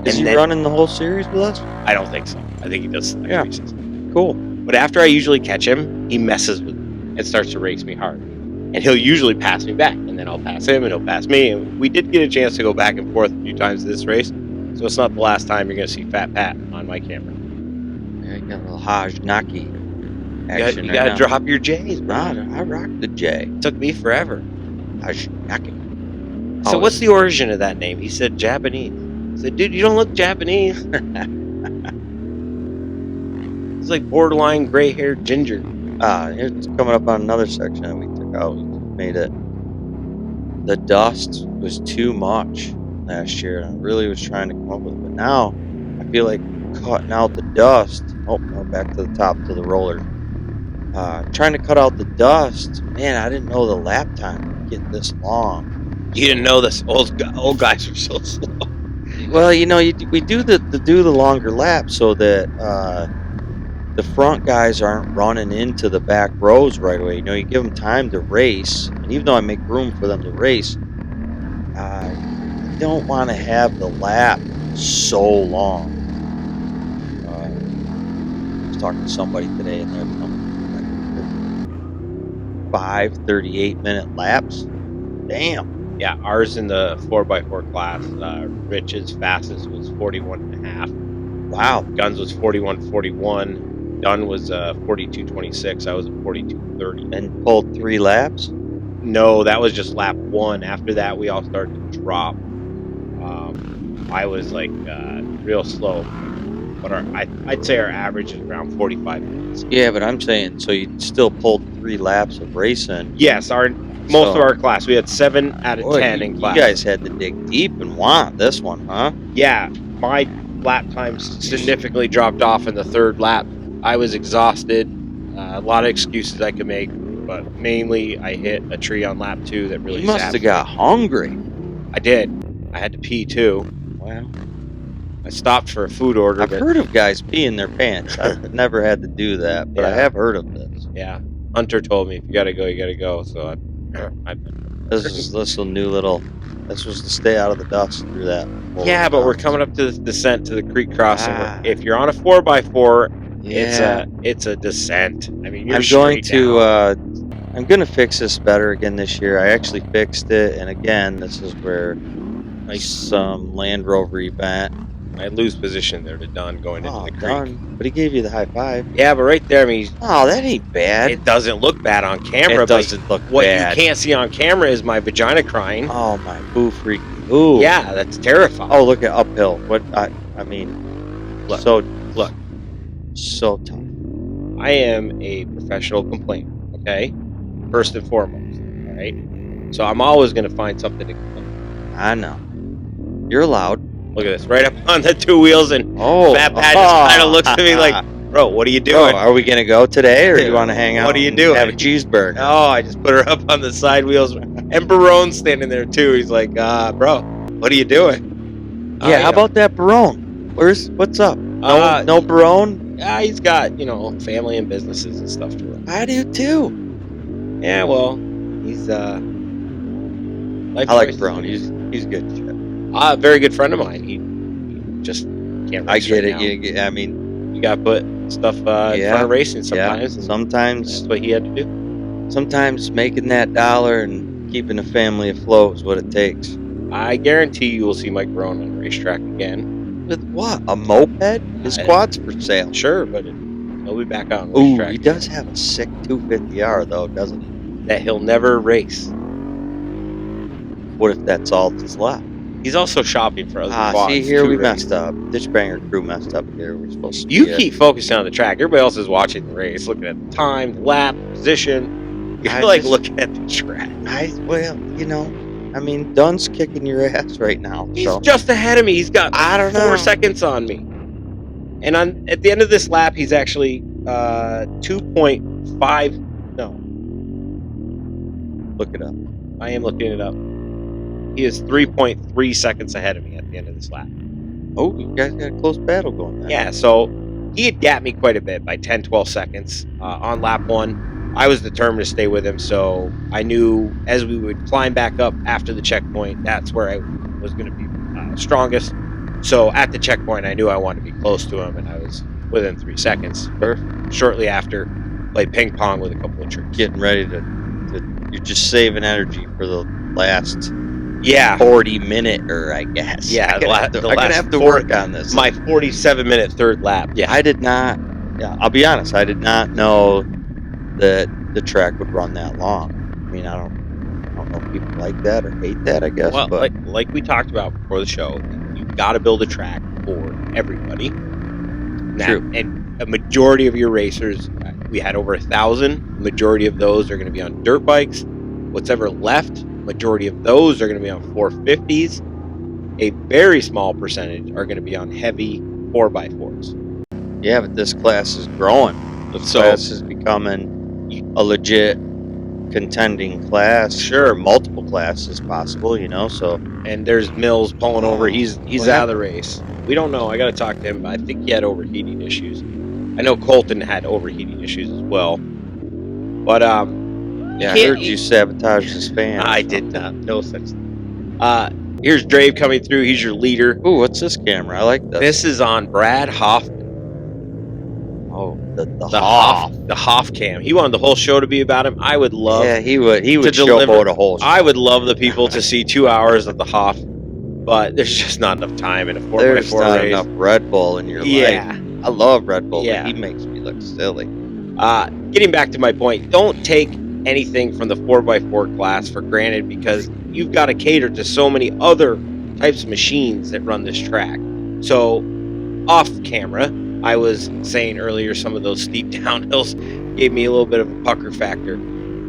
Is he running the whole series with us? I don't think so. I think he does select races. Cool. But after I usually catch him, he messes with me and starts to race me hard. And he'll usually pass me back, and then I'll pass him, and he'll pass me. And we did get a chance to go back and forth a few times this race, so it's not the last time you're going to see Fat Pat on my camera. Yeah, you got a little Hajnaki action. You got to drop your J's, bro. I rock the J. It took me forever. Hajnaki. So what's the origin of that name? He said Japanese. I said, dude, you don't look Japanese. He's like borderline gray-haired ginger. It's coming up on another section that we took out. We made it. The dust was too much last year, and I really was trying to come up with it. But now I feel like cutting out the dust. Oh, no, back to the top to the roller. Trying to cut out the dust. Man, I didn't know the lap time would get this long. You didn't know this. Old guys are so slow. Well, we do the longer lap so that the front guys aren't running into the back rows right away. You give them time to race, and even though I make room for them to race, I don't want to have the lap so long. I was talking to somebody today, and they're coming 5 38-minute laps. Damn. Yeah, ours in the 4x4 class, Rich's fastest was 41.5. Wow. Guns was 41.41. Dunn was 42.26. I was at 42.30. And pulled 3 laps? No, that was just lap 1. After that, we all started to drop. I was like real slow, but I'd say our average is around 45 minutes. Yeah, but I'm saying, so you still pulled 3 laps of racing. Yes, most of our class, we had 7 out of 10 in class. You guys had to dig deep and want this one, huh? Yeah, my lap times significantly dropped off in the 3rd lap. I was exhausted. A lot of excuses I could make, but mainly I hit a tree on lap 2 that really You must have got hungry. I did. I had to pee too. Well, I stopped for a food order. I've heard of guys peeing their pants. I've never had to do that, but I have heard of this. Yeah, Hunter told me if you gotta go, you gotta go. So This was to stay out of the dust through that. Yeah, but we're coming up to the descent to the creek crossing. If you're on a 4x4, it's a descent. I mean, you're I'm going to fix this better again this year. I actually fixed it, and again, this is where some Land Rover event. I lose position there to Dunn going into the creek. Dunn. But he gave you the high five. Yeah, but right there, I mean, that ain't bad. It doesn't look bad on camera. It doesn't look what bad. You can't see on camera is my vagina crying. Oh my boo freaking ooh. Yeah, that's terrifying. Oh, look at uphill. What I mean, look, so tough. I am a professional complainer. Okay, first and foremost. All right, so I'm always going to find something to complain. I know. You're allowed. Look at this, right up on the 2 wheels, and Fat Pat just kind of looks at me like, "Bro, what are you doing? Are we gonna go today, or do you want to hang out? What are you doing? Have a cheeseburger?" Oh, I just put her up on the side wheels, and Barone's standing there too. He's like, "Bro, what are you doing?" Yeah, how about that Barone? What's up? No Barone? Yeah, he's got family and businesses and stuff to run. I do too. Yeah, well, he's I like Barone. He's good shit. A very good friend of mine. He just can't race. I get right it. now. I mean, you got to put stuff in front of racing sometimes. Yeah. Sometimes that's what he had to do. Sometimes making that dollar and keeping a family afloat is what it takes. I guarantee you will see Mike Barone on the racetrack again. With what? A moped? His quad's for sale. Sure, but he'll be back on the racetrack. Ooh, he does have a sick 250R though, doesn't he? That he'll never race. What if that's all that's left? He's also shopping for other quads. See, here we messed up. Ditchbanger crew messed up here. We're supposed to. You keep focusing on the track. Everybody else is watching the race, looking at the time, the lap, position. You're looking at the track. I mean, Dunn's kicking your ass right now. He's just ahead of me. He's got 4 seconds on me. And at the end of this lap, he's actually 2.5. No. Look it up. I am looking it up. He is 3.3 seconds ahead of me at the end of this lap. Oh, you guys got a close battle going there. Yeah, so he had gapped me quite a bit by 10, 12 seconds on lap 1. I was determined to stay with him, so I knew as we would climb back up after the checkpoint, that's where I was going to be strongest. So at the checkpoint, I knew I wanted to be close to him, and I was within 3 seconds. Shortly after, played ping pong with a couple of trees. Getting ready to you're just saving energy for the last 40-minute, I guess. Yeah, I'm gonna have to work on this. My 47-minute 3rd lap. Yeah, I did not. Yeah, I'll be honest. I did not know that the track would run that long. I mean, I don't know if people like that or hate that. I guess. Well, but like we talked about before the show, you've got to build a track for everybody. True. And a majority of your racers, we had over 1,000. Majority of those are going to be on dirt bikes. What's ever left, majority of those are going to be on 450s. A very small percentage are going to be on heavy 4x4s. Yeah, but this class is growing. This class is becoming a legit contending class. Sure. Multiple classes possible, you know, so. And there's Mills pulling over. He's What out of the race. We don't know. I got to talk to him, but I think he had overheating issues. I know Colton had overheating issues as well. But, yeah, I heard you sabotaged his fan. I did not. No such thing. Here's Drave coming through. He's your leader. Ooh, what's this camera? I like this. This is on Brad Hoffman. Oh, the Hoff. The Hoff cam. He wanted the whole show to be about him. I would love. Yeah, he would to showboat a whole show. I would love the people to see 2 hours of the Hoff, but there's just not enough time in a 4x4 There's not race. enough Red Bull in your life. I love Red Bull, but he makes me look silly. Getting back to my point, don't take anything from the 4x4 class for granted, because you've got to cater to so many other types of machines that run this track. So off camera, I was saying earlier, some of those steep downhills gave me a little bit of a pucker factor.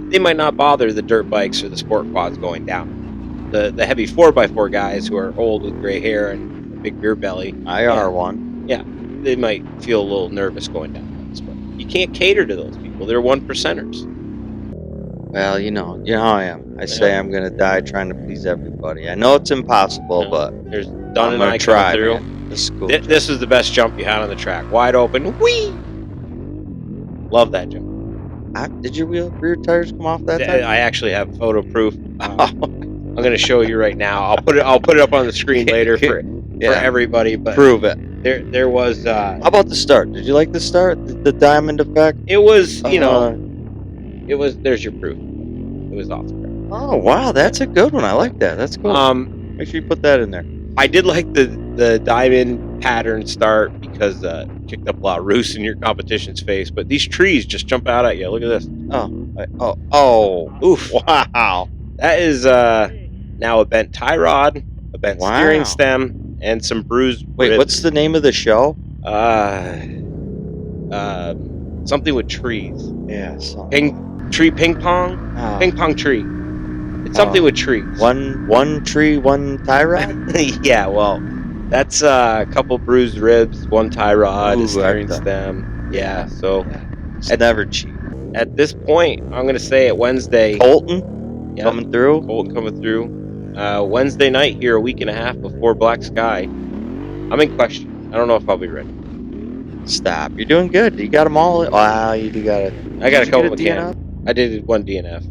They might not bother the dirt bikes or the sport quads going down. The heavy 4x4 guys who are old with gray hair and a big beer belly, IR1. Yeah, they might feel a little nervous going down this, but you can't cater to those people. They're 1%ers. Well, you know how I am. I say I'm gonna die trying to please everybody. I know it's impossible, but there's Dunn and I try coming through. Man. This is cool. This is the best jump you had on the track. Wide open. Whee! Love that jump. Did your rear tires come off that time? I actually have photo proof. I'm going to show you right now. I'll put it up on the screen later for everybody. But prove it. There was. How about the start? Did you like the start? The diamond effect? It was. It was. There's your proof. It was awesome. Oh wow, that's a good one. I like that. That's cool. Make sure you put that in there. I did like the diamond pattern start because kicked up a lot of roost in your competition's face. But these trees just jump out at you. Look at this. Oof! Wow, that is now a bent tie rod, a bent steering stem, and some bruised. Wait, ribs. What's the name of the show? Something with trees. Yeah, ping pong. Ping pong tree. It's something with trees. One tree, one tie rod? Yeah, well, that's a couple bruised ribs, one tie rod, a steering stem. Yeah, so it's never cheap. At this point, I'm going to say at Wednesday. Colton coming through. Wednesday night here, a week and a half before Black Sky. I'm in question. I don't know if I'll be ready. Stop. You're doing good. You got them all. Wow, you do got it. I got a couple of DNF. I did one DNF.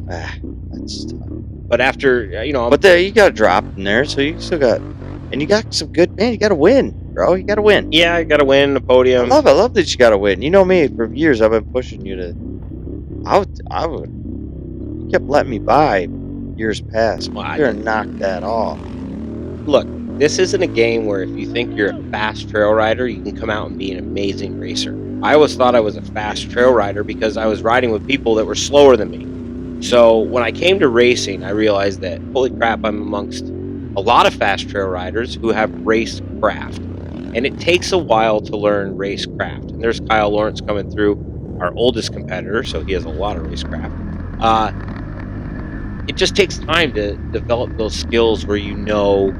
That's tough. But after, but there you got dropped in there, so you still got, and you got some good, man, you got to win, bro. You got to win. Yeah, I got to win the podium. I love that you got to win. You know me, for years I've been pushing you to, you kept letting me by years past. Well, you're going to knock that off. Look, this isn't a game where if you think you're a fast trail rider, you can come out and be an amazing racer. I always thought I was a fast trail rider because I was riding with people that were slower than me. So when I came to racing, I realized that, holy crap, I'm amongst a lot of fast trail riders who have race craft. And it takes a while to learn race craft. And there's Kyle Lawrence coming through, our oldest competitor, so he has a lot of race craft. It just takes time to develop those skills where you know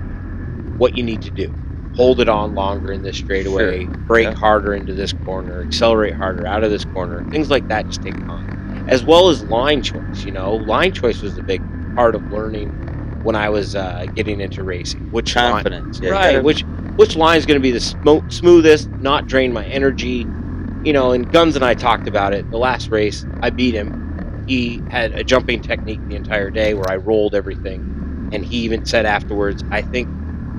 what you need to do. Hold it on longer in this straightaway, brake harder into this corner, accelerate harder out of this corner. Things like that just take time. As well as line choice, Line choice was a big part of learning when I was getting into racing. Which confidence, right? Which line is going to be the smoothest, not drain my energy? And Guns and I talked about it. The last race, I beat him. He had a jumping technique the entire day where I rolled everything, and he even said afterwards, I think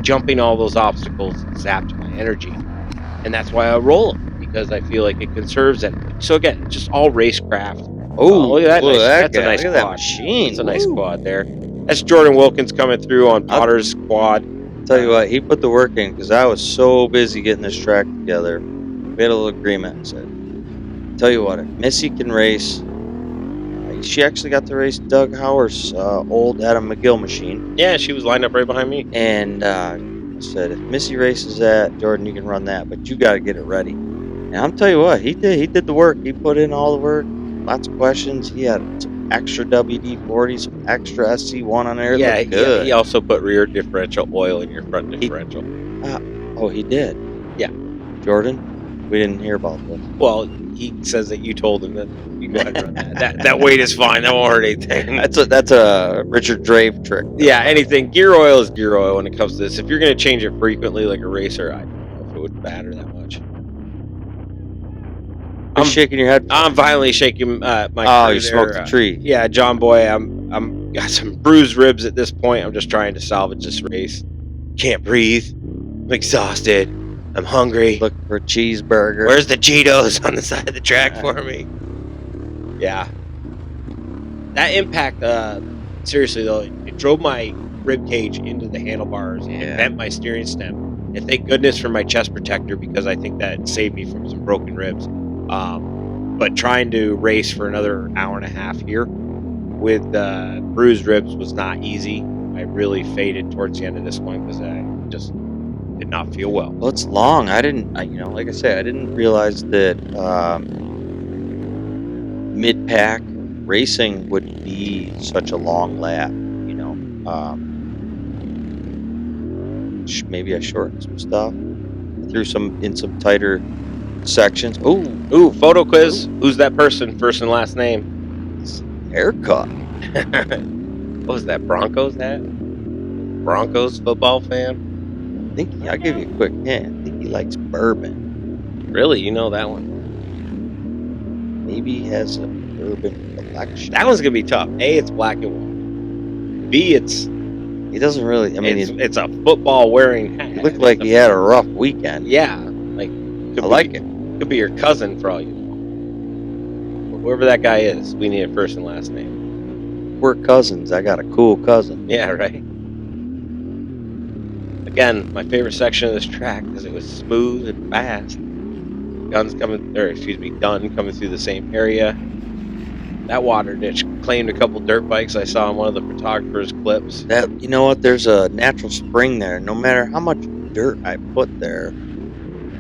jumping all those obstacles zapped my energy, and that's why I roll them, because I feel like it conserves energy. So again, it's just all racecraft. Oh, look at that! That's a nice quad. That machine. That's a nice quad there. That's Jordan Wilkins coming through on Potter's quad. Tell you what, he put the work in because I was so busy getting this track together. We had a little agreement and said, tell you what, if Missy can race, she actually got to race Doug Hauer's old Adam McGill machine. Yeah, she was lined up right behind me. And I said, if Missy races that, Jordan, you can run that, but you got to get it ready. And I'm tell you what, he did the work. He put in all the work. Lots of questions. He had some extra WD-40, some extra SC1 on there. It looked good. He also put rear differential oil in your front differential. Oh, he did. Yeah. Jordan, we didn't hear about this. Well, he says that you told him that you go ahead and run that. That weight is fine. That won't hurt anything. That's a Richard Drave trick. Yeah, anything. Gear oil is gear oil when it comes to this. If you're going to change it frequently like a racer, I don't know if it would matter that much. I'm shaking your head. I'm violently shaking my Oh, you smoked the tree. Yeah, John Boy, I'm got some bruised ribs at this point. I'm just trying to salvage this race. Can't breathe. I'm exhausted. I'm hungry. Look for a cheeseburger. Where's the Cheetos on the side of the track for me? Yeah. That impact, seriously though, it drove my rib cage into the handlebars and bent my steering stem. And thank goodness for my chest protector, because I think that saved me from some broken ribs. But trying to race for another hour and a half here with bruised ribs was not easy. I really faded towards the end of this one because I just did not feel well. Well, it's long. Like I said, I didn't realize that mid-pack racing would be such a long lap. Maybe I shortened some stuff. Threw some in some tighter sections. Ooh, photo quiz. Who's that person? First and last name. Haircut. What was that? Broncos hat? Broncos football fan? I'll give you a quick hint. I think he likes bourbon. Really? You know that one? Maybe he has a bourbon collection. That one's gonna be tough. A, it's black and white. B, he doesn't really. It's a football wearing hat. He looked like he had a rough weekend. Yeah, like I like it. Could be your cousin for all you know. Whoever that guy is, we need a first and last name. We're cousins. I got a cool cousin. Yeah, right. Again, my favorite section of this track because it was smooth and fast. Dun coming through the same area. That water ditch claimed a couple dirt bikes I saw in one of the photographer's clips. You know what? There's a natural spring there. No matter how much dirt I put there,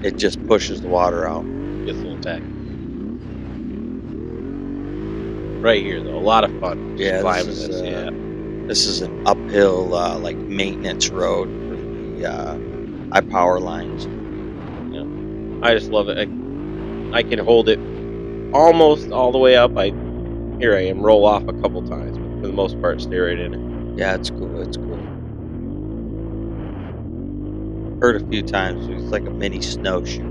it just pushes the water out. Gets a little tacky. Right here, though, a lot of fun. Yeah, climbing this. This is an uphill, like maintenance road for the high-power lines. Yeah, I just love it. I can hold it almost all the way up. Here I am, roll off a couple times, but for the most part, stay right in it. Yeah, it's cool. It's cool. Heard a few times. It's like a mini snowshoe.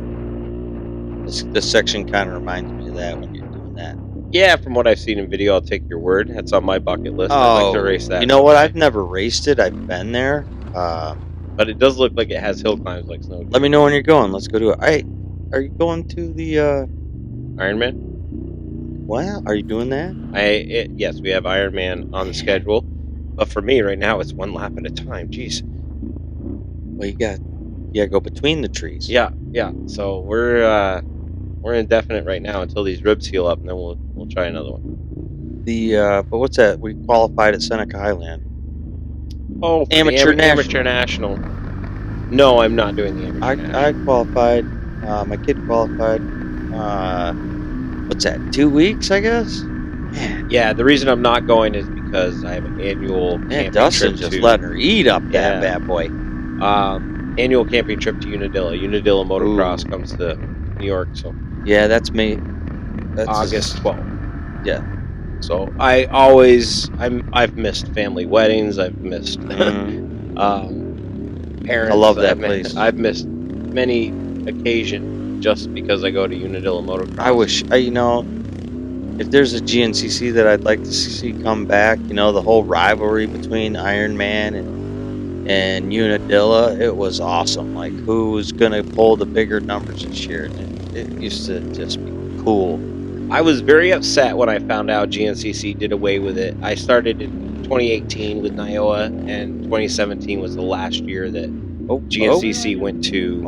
This section kind of reminds me of that when you're doing that. Yeah, from what I've seen in video, I'll take your word. That's on my bucket list. I'd like to race that. You know what? I've never raced it. I've been there. But it does look like it has hill climbs like snow. Let me know when you're going. Let's go do it. Hey, are you going to the Ironman? Wow, are you doing that? Yes, we have Ironman on the schedule. But for me right now, it's one lap at a time. Jeez. Well, you got to go between the trees. Yeah. So we're indefinite right now until these ribs heal up, and then we'll try another one. But what's that? We qualified at Seneca Highland. Oh, Amateur National. No, I'm not doing the Amateur National. I qualified. My kid qualified. What's that? 2 weeks, I guess. Man. Yeah, the reason I'm not going is because I have an annual camping Dustin trip just letting her eat up that bad boy. Annual camping trip to Unadilla. Unadilla Motocross comes to New York, so yeah, that's me. That's August 12th. Yeah. So I've missed family weddings. I've missed parents. I love that place. I've missed many occasions just because I go to Unadilla Motocross. I wish if there's a GNCC that I'd like to see come back, the whole rivalry between Ironman and Unadilla, it was awesome. Like, who was gonna pull the bigger numbers this year? It used to just be cool. I was very upset when I found out GNCC did away with it. I started in 2018 with NYOA, and 2017 was the last year that GNCC went to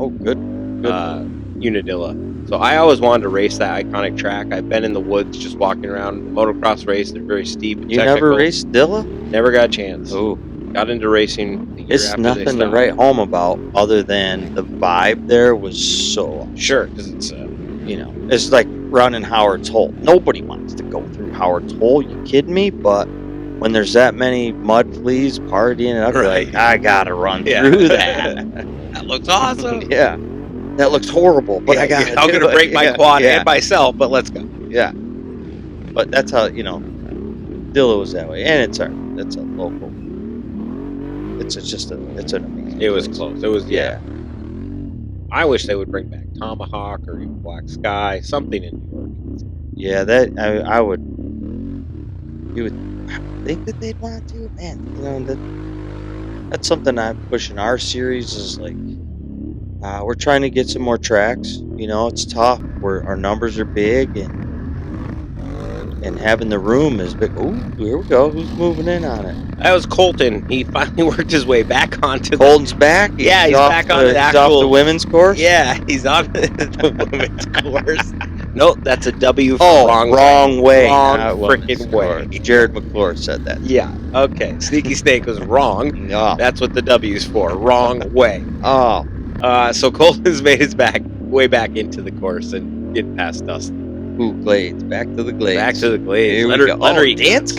Unadilla. So I always wanted to race that iconic track. I've been in the woods just walking around. The motocross race, they're very steep and technical. Never raced Dilla? Never got a chance. Oh. Got into racing the year It's after nothing they to stopped. write home about other than the vibe there was so awesome. Sure, because it's it's like running Howard's Hole. Nobody wants to go through Howard's Hole. You kidding me? But when there's that many mud fleas partying, I'd be like, I gotta run through that. That looks awesome. Yeah, that looks horrible, but I got. I'm gonna break my quad and myself, but let's go. Yeah, but that's how Dilla was that way, and it's a local. It's an amazing. It was place. close. It was I wish they would bring back Tomahawk or even Black Sky, something in New York. Yeah, that I would. You would think that they'd want to, man. That's something I'm pushing our series is like. We're trying to get some more tracks. It's tough. Our numbers are big, and having the room is big. Ooh, here we go. Who's moving in on it? That was Colton. He finally worked his way back onto. Colton's back. He's back on the actual. He's off the women's course. Yeah, he's on the women's course. Nope, that's a W for wrong way. Wrong freaking way. Jared McClure said that. Yeah. Okay. Sneaky Snake was wrong. No. That's what the W's for. Wrong way. Oh. So Colton's made his way back into the course and get past us. Ooh, Glades. Back to the Glades. Back to the Glades. Here we go. Dan's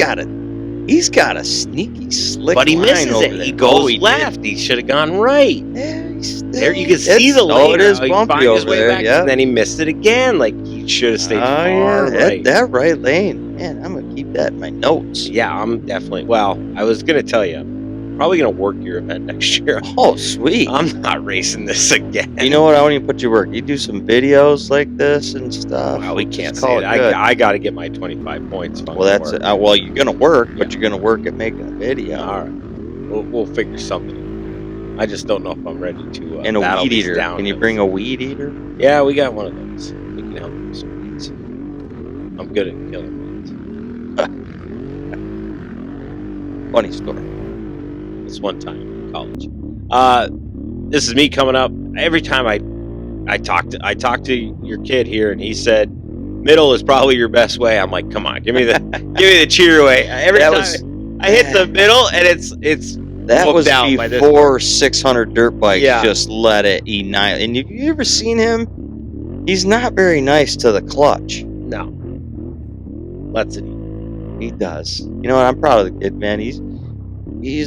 he's got a sneaky slick but he line misses over it. there. He goes he left. He should have gone right. Yeah, there you can see the lane. It is He bumpy finds his over way there. back, Yeah. and then he missed it again. Like he should have stayed far right. That right lane. Man, I'm gonna keep that in my notes. Yeah, I'm definitely. Well, I was gonna tell you, I'm probably gonna work your event next year. Oh, sweet. I'm not racing this again. You know what? I want you to put your work. You do some videos like this and stuff. Well, we can't Just say call it. good. I got to get my 25 points. Well, that's it. Well, you're gonna work, but you're gonna work at making a video. All right, we'll figure something. I just don't know if I'm ready to. And a battle weed these eater. down Can you hills. bring a weed eater? Yeah, we got one of those. We can help with some weeds. I'm good at killing weeds. Funny story. This one time in college. This is me coming up. Every time I talk to your kid here, and he said middle is probably your best way. I'm like, come on, give me the cheer way. Every time I hit the middle, and it's that was out by this before 600 dirt bikes just let it annihilate. And have you ever seen him? He's not very nice to the clutch. No, lets it eat. He does. You know what? I'm proud of the kid, man. He's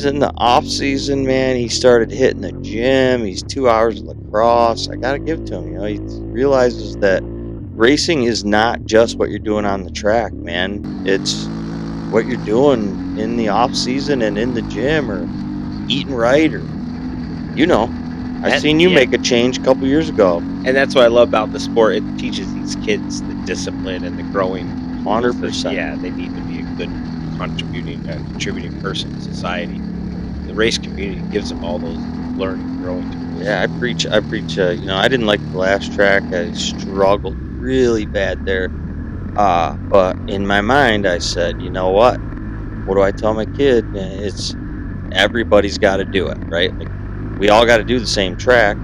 in the off season, man. He started hitting the gym. He's 2 hours of lacrosse. I gotta give it to him. He realizes that racing is not just what you're doing on the track, man. It's what you're doing in the off season and in the gym, or eating right, or I've seen you make a change a couple years ago. And that's what I love about the sport. It teaches these kids the discipline and the growing. 100%. Yeah, they need to be a good contributing person to society. The race community gives them all those learning and growing tools. Yeah, I preach. I didn't like the last track. I struggled really bad there. But in my mind, I said, you know what? What do I tell my kid? It's everybody's got to do it, right? Like, we all got to do the same track,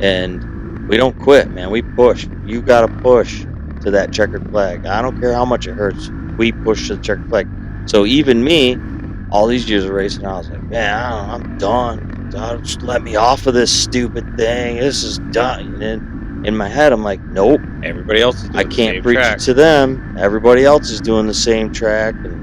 and we don't quit, man. We push. You got to push to that checkered flag. I don't care how much it hurts. We push to the checkered flag. So even me, all these years of racing, I was like, man, I'm done. Just let me off of this stupid thing. This is done. And in my head, I'm like, nope. Everybody else is doing I the can't same preach track. it to them. Everybody else is doing the same track. And,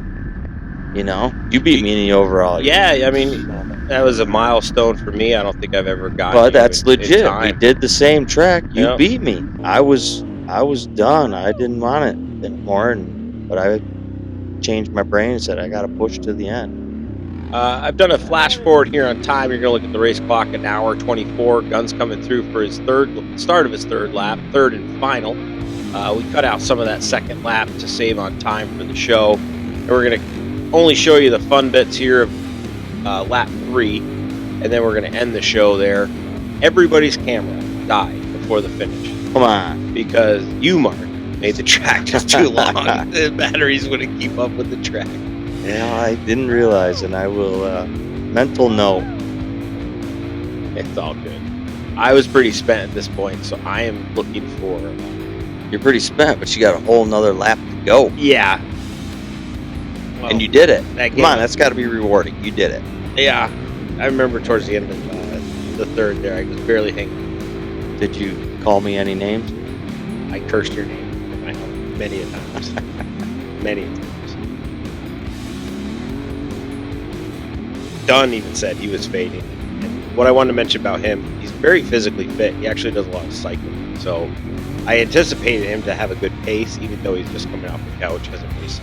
you beat me in the overall. Yeah, I mean, that was a milestone for me. I don't think I've ever gotten. But that's in legit. time. We did the same track. You Yep. beat me. I was done. I didn't want it anymore. But I changed my brain and said I got to push to the end. I've done a flash forward here on time. You're going to look at the race clock, an hour 24. Guns coming through for his start of his third lap, third and final. We cut out some of that second lap to save on time for the show. And we're going to only show you the fun bits here of lap 3, and then we're going to end the show there. Everybody's camera died before the finish. Come on. Because you, Mark, made the track just too long. The batteries wouldn't keep up with the track. Yeah, I didn't realize, and I will mental note. It's all good. I was pretty spent at this point, so I am looking for... You're pretty spent, but you got a whole nother lap to go. Yeah. Well, And you did it. that Come on, game- that's got to be rewarding. You did it. Yeah. I remember towards the end of the third there, I was barely hanging. Did you call me any names? I cursed your name in my home many a times. Many a times. Dunn even said he was fading. And what I wanted to mention about him, he's very physically fit. He actually does a lot of cycling. So I anticipated him to have a good pace, even though he's just coming off the couch as a race.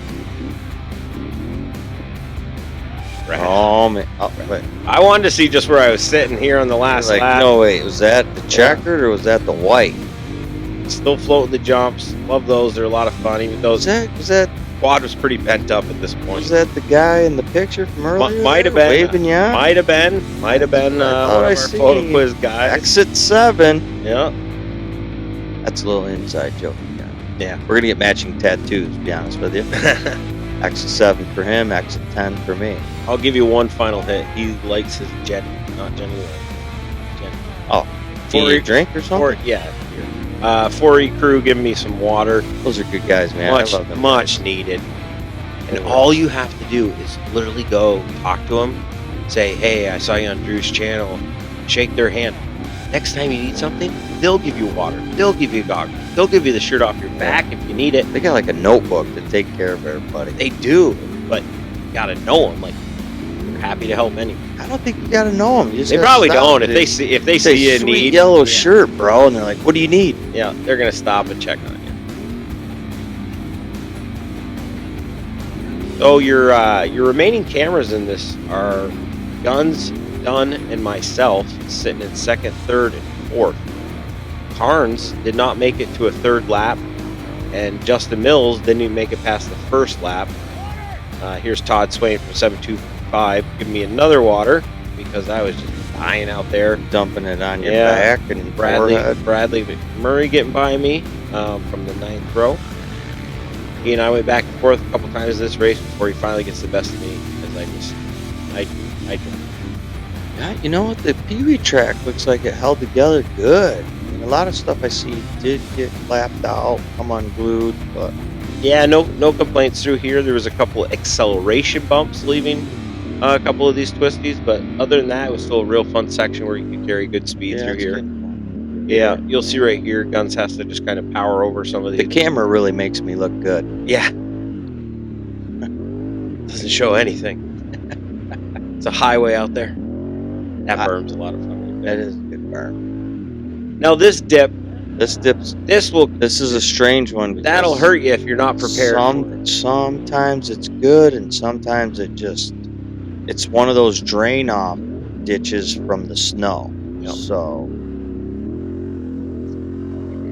Right. Oh man! Oh, wait. I wanted to see just where I was sitting here on the last Like, lap. no wait, was that the checkered or was that the white? Still floating the jumps. Love those. They're a lot of fun. Even though Was that quad was pretty bent up at this point. was that the guy in the picture from earlier? Might have been. waving you on? Might have been. One of our see. photo quiz guys. Exit 7. Yeah. That's a little inside joke. Yeah. We're gonna get matching tattoos. To be honest with you. Exit 7 for him. Exit 10 for me. I'll give you one final hit. He likes his Jenny, not Jenny. Jenny. Oh, do you need a drink or something? Yeah. Here. 4E crew giving me some water. Those are good guys, man. I love them. Much needed. And all you have to do is literally go talk to them, say, hey, I saw you on Drew's channel, shake their hand. Next time you need something, they'll give you water. They'll give you goggles. They'll give you the shirt off your back if you need it. They got like a notebook to take care of everybody. They do, but you gotta know them. Like, they're happy to help anyone. I don't think you gotta know them. You just They gotta probably stop, don't. dude. If they see you in sweet need, yellow shirt, bro, and they're like, "What do you need?" yeah, they're gonna stop and check on you. So your remaining cameras in this are Guns, Dunn, and myself sitting in second, third, and fourth. Carnes did not make it to a third lap, and Justin Mills didn't even make it past the first lap. Here's Todd Swain from 725 giving me another water because I was just dying out there. Dumping it on your back and forehead. Bradley Murray getting by me from the 9th row. He and I went back and forth a couple times this race before he finally gets the best of me because I Yeah, you know what? The Pee Wee track looks like it held together good. I mean, a lot of stuff I see did get clapped out, come unglued, but yeah, no complaints through here. There was a couple acceleration bumps leaving a couple of these twisties, but other than that, it was still a real fun section where you could carry good speed through here. Yeah, you'll see right here, Guns has to just kind of power over some of these. The camera really makes me look good. Yeah. Doesn't show anything. It's a highway out there. That berm's a lot of fun. That is a good berm. Now this dip, This is a strange one. that'll hurt you if you're not prepared. Sometimes it's good, and sometimes it's one of those drain off ditches from the snow. Yep. So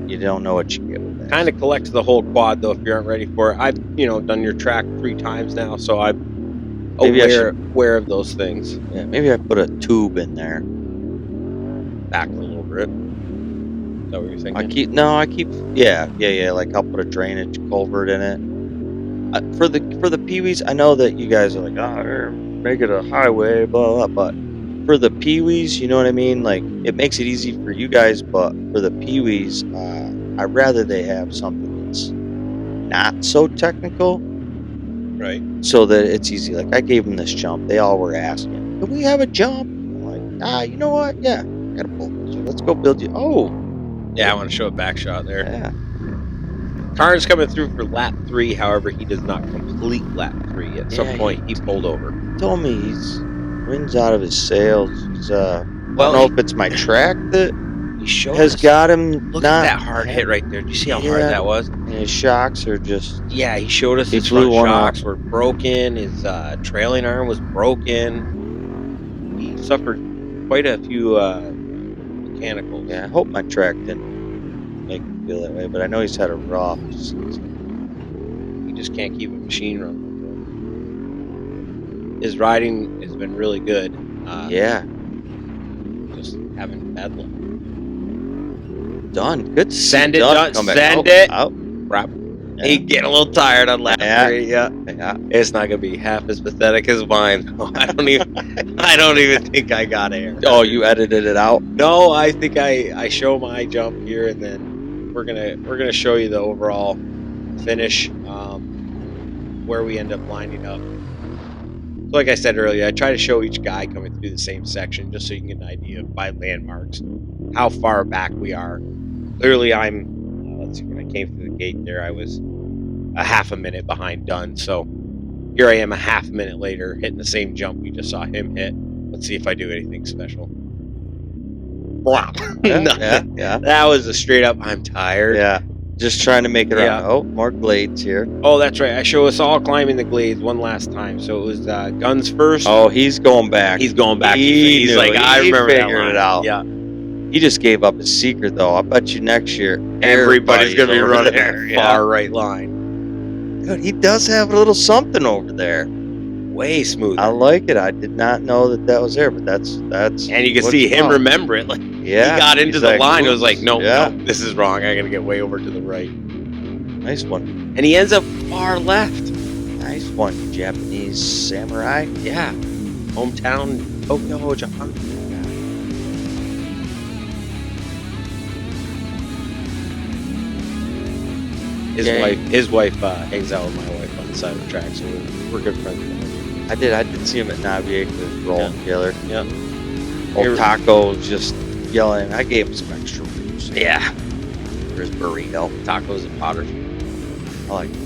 you don't know what you get with that. Kind of collects the whole quad though if you aren't ready for it. I've done your track 3 times now, so I'm aware of those things. Yeah, maybe I put a tube in there. Back a little bit. Is that what you're thinking? I keep like I'll put a drainage culvert in it. For the peewees, I know that you guys are like, make it a highway, blah blah, but for the peewees, you know what I mean? Like, it makes it easy for you guys, but for the peewees, I'd rather they have something that's not so technical. Right. So that it's easy. Like, I gave them this jump. They all were asking, can we have a jump? I'm like, you know what? Yeah, I got a bulldozer. Let's go build you. Oh. Yeah, I want to show a back shot there. Yeah. Karn's coming through for lap 3. However, he does not complete lap 3. At some point, he pulled over. He told me he's wind's out of his sails. He's, I don't know if it's my track that has got him. Look at that hard hit right there. Do you see how hard that was? And his shocks are just... Yeah, he showed us his front shocks were broken. His trailing arm was broken. He suffered quite a few mechanicals. Yeah, I hope my track didn't make him feel that way, but I know he's had a rough season. He just can't keep a machine running. His riding has been really good. Just having bad luck. Done. Good to send see it. Done. Come back. Send it. Wrap. Yeah. He getting a little tired on lap 3. Yeah. It's not gonna be half as pathetic as mine. I don't even think I got air. Oh, you edited it out? No, I think I show my jump here, and then we're gonna show you the overall finish, where we end up lining up. So like I said earlier, I try to show each guy coming through the same section just so you can get an idea by landmarks how far back we are. Clearly, I'm. Let's see what I can came through the gate there, I was a half a minute behind Dunn. So here I am a half a minute later, hitting the same jump we just saw him hit. Let's see if I do anything special. Wow. Nothing. Yeah. That was a straight up, I'm tired. Yeah. Just trying to make it Yeah. around. Oh, more glades here. Oh, that's right. I show us all climbing the glades one last time. So it was Guns first. Oh, he's going back. He's going back. He He's knew like, it. I He remember that figured line. it out. Yeah. He just gave up his secret, though. I bet you next year Everybody's going to be over running there. that Yeah. far right line. Dude, he does have a little something over there. Way smooth. I like it. I did not know that was there, but that's. And you can what see you him want. remember it. Like, Yeah, he got into he's the like, line. It was "Oops." like, no, Yeah. no, this is wrong. I got to get way over to the right. Nice one. And he ends up far left. Nice one, Japanese samurai. Yeah. Hometown, Tokyo, Japan. His wife hangs out with my wife on the side of the track, so we're good friends. I did see him at Navier rolling together. Yeah. Old Taco was just yelling. I gave him some extra roots Yeah. for his burrito. Tacos and Potter. I like that.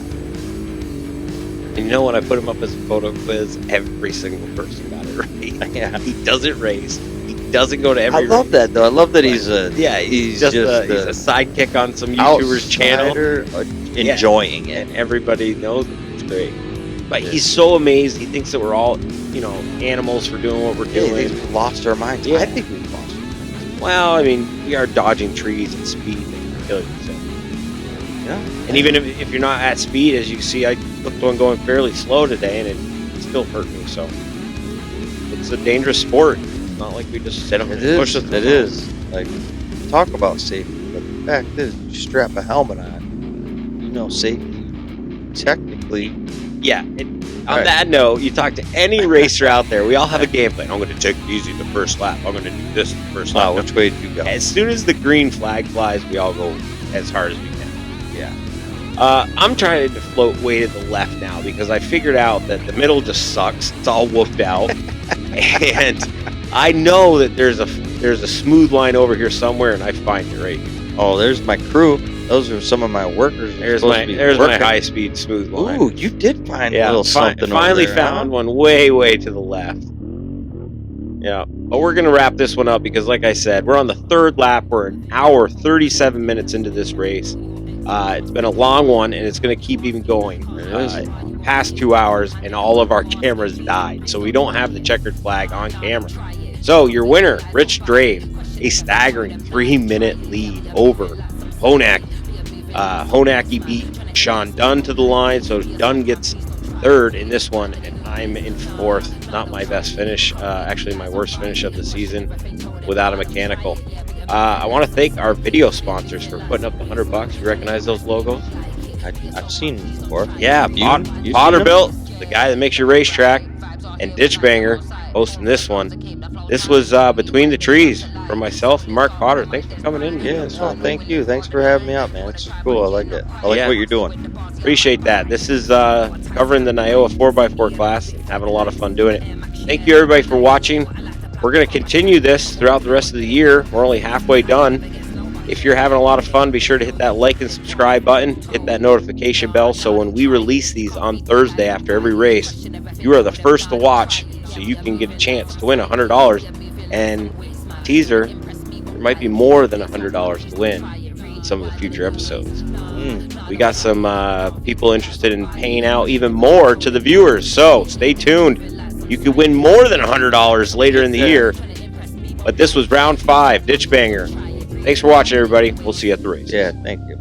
And you know when I put him up as a photo quiz, every single person got it right. Yeah. He doesn't race. He doesn't go to every I love race. that though. I love that he's a He's just he's a sidekick on some YouTuber's channel. Enjoying it. And everybody knows it. It's great. But he's so amazed. He thinks that we're all, animals for doing what we're Yeah, doing. we've lost our minds. Yeah. I think we've lost our minds. Well, I mean, we are dodging trees at speed that can kill you. So. Yeah. And even if you're not at speed, as you see, I looked one going fairly slow today, and it still hurt me. So it's a dangerous sport. It's not like we just sit up and push it. It is. Like, talk about safety. But the fact is, you strap a helmet on, safety. Technically, Yeah. On that note, you talk to any racer out there, we all have a game plan. I'm going to take it easy the first lap. I'm going to do this the first lap. which way do you go? As soon as the green flag flies, we all go as hard as we can. Yeah. I'm trying to float way to the left now because I figured out that the middle just sucks. It's all whooped out. And I know that there's a smooth line over here somewhere, and I find it right here. Oh, there's my crew. Those are some of my workers. There's my high-speed smooth line. Ooh, you did find a little something Finally over there, found one way to the left. Yeah, but we're going to wrap this one up because, like I said, we're on the third lap. We're an hour, 37 minutes into this race. It's been a long one, and it's going to keep even going. Past 2 hours, and all of our cameras died, so we don't have the checkered flag on camera. So your winner, Rich Drave, a staggering 3-minute lead over Honak. Honaki beat Sean Dunn to the line, so Dunn gets third in this one, and I'm in fourth. Not my best finish, actually my worst finish of the season without a mechanical. I want to thank our video sponsors for putting up the $100. You recognize those logos? I've seen them before. Yeah, You've seen PotterBuilt, the guy that makes your racetrack, and Ditch Banger hosting this one. This was Between the Trees from myself and Mark Potter. Thanks for coming in. Yeah, thank you. Thanks for having me out, man. It's cool. I like it. I like what you're doing. Appreciate that. This is covering the NYOA 4x4 class and having a lot of fun doing it. Thank you, everybody, for watching. We're going to continue this throughout the rest of the year. We're only halfway done. If you're having a lot of fun, be sure to hit that like and subscribe button. Hit that notification bell so when we release these on Thursday after every race, you are the first to watch so you can get a chance to win $100. And teaser, there might be more than $100 to win in some of the future episodes. We got some people interested in paying out even more to the viewers, so stay tuned. You could win more than $100 later in the year. But this was round 5, Ditch Banger. Thanks for watching, everybody. We'll see you at the race. Yeah, thank you.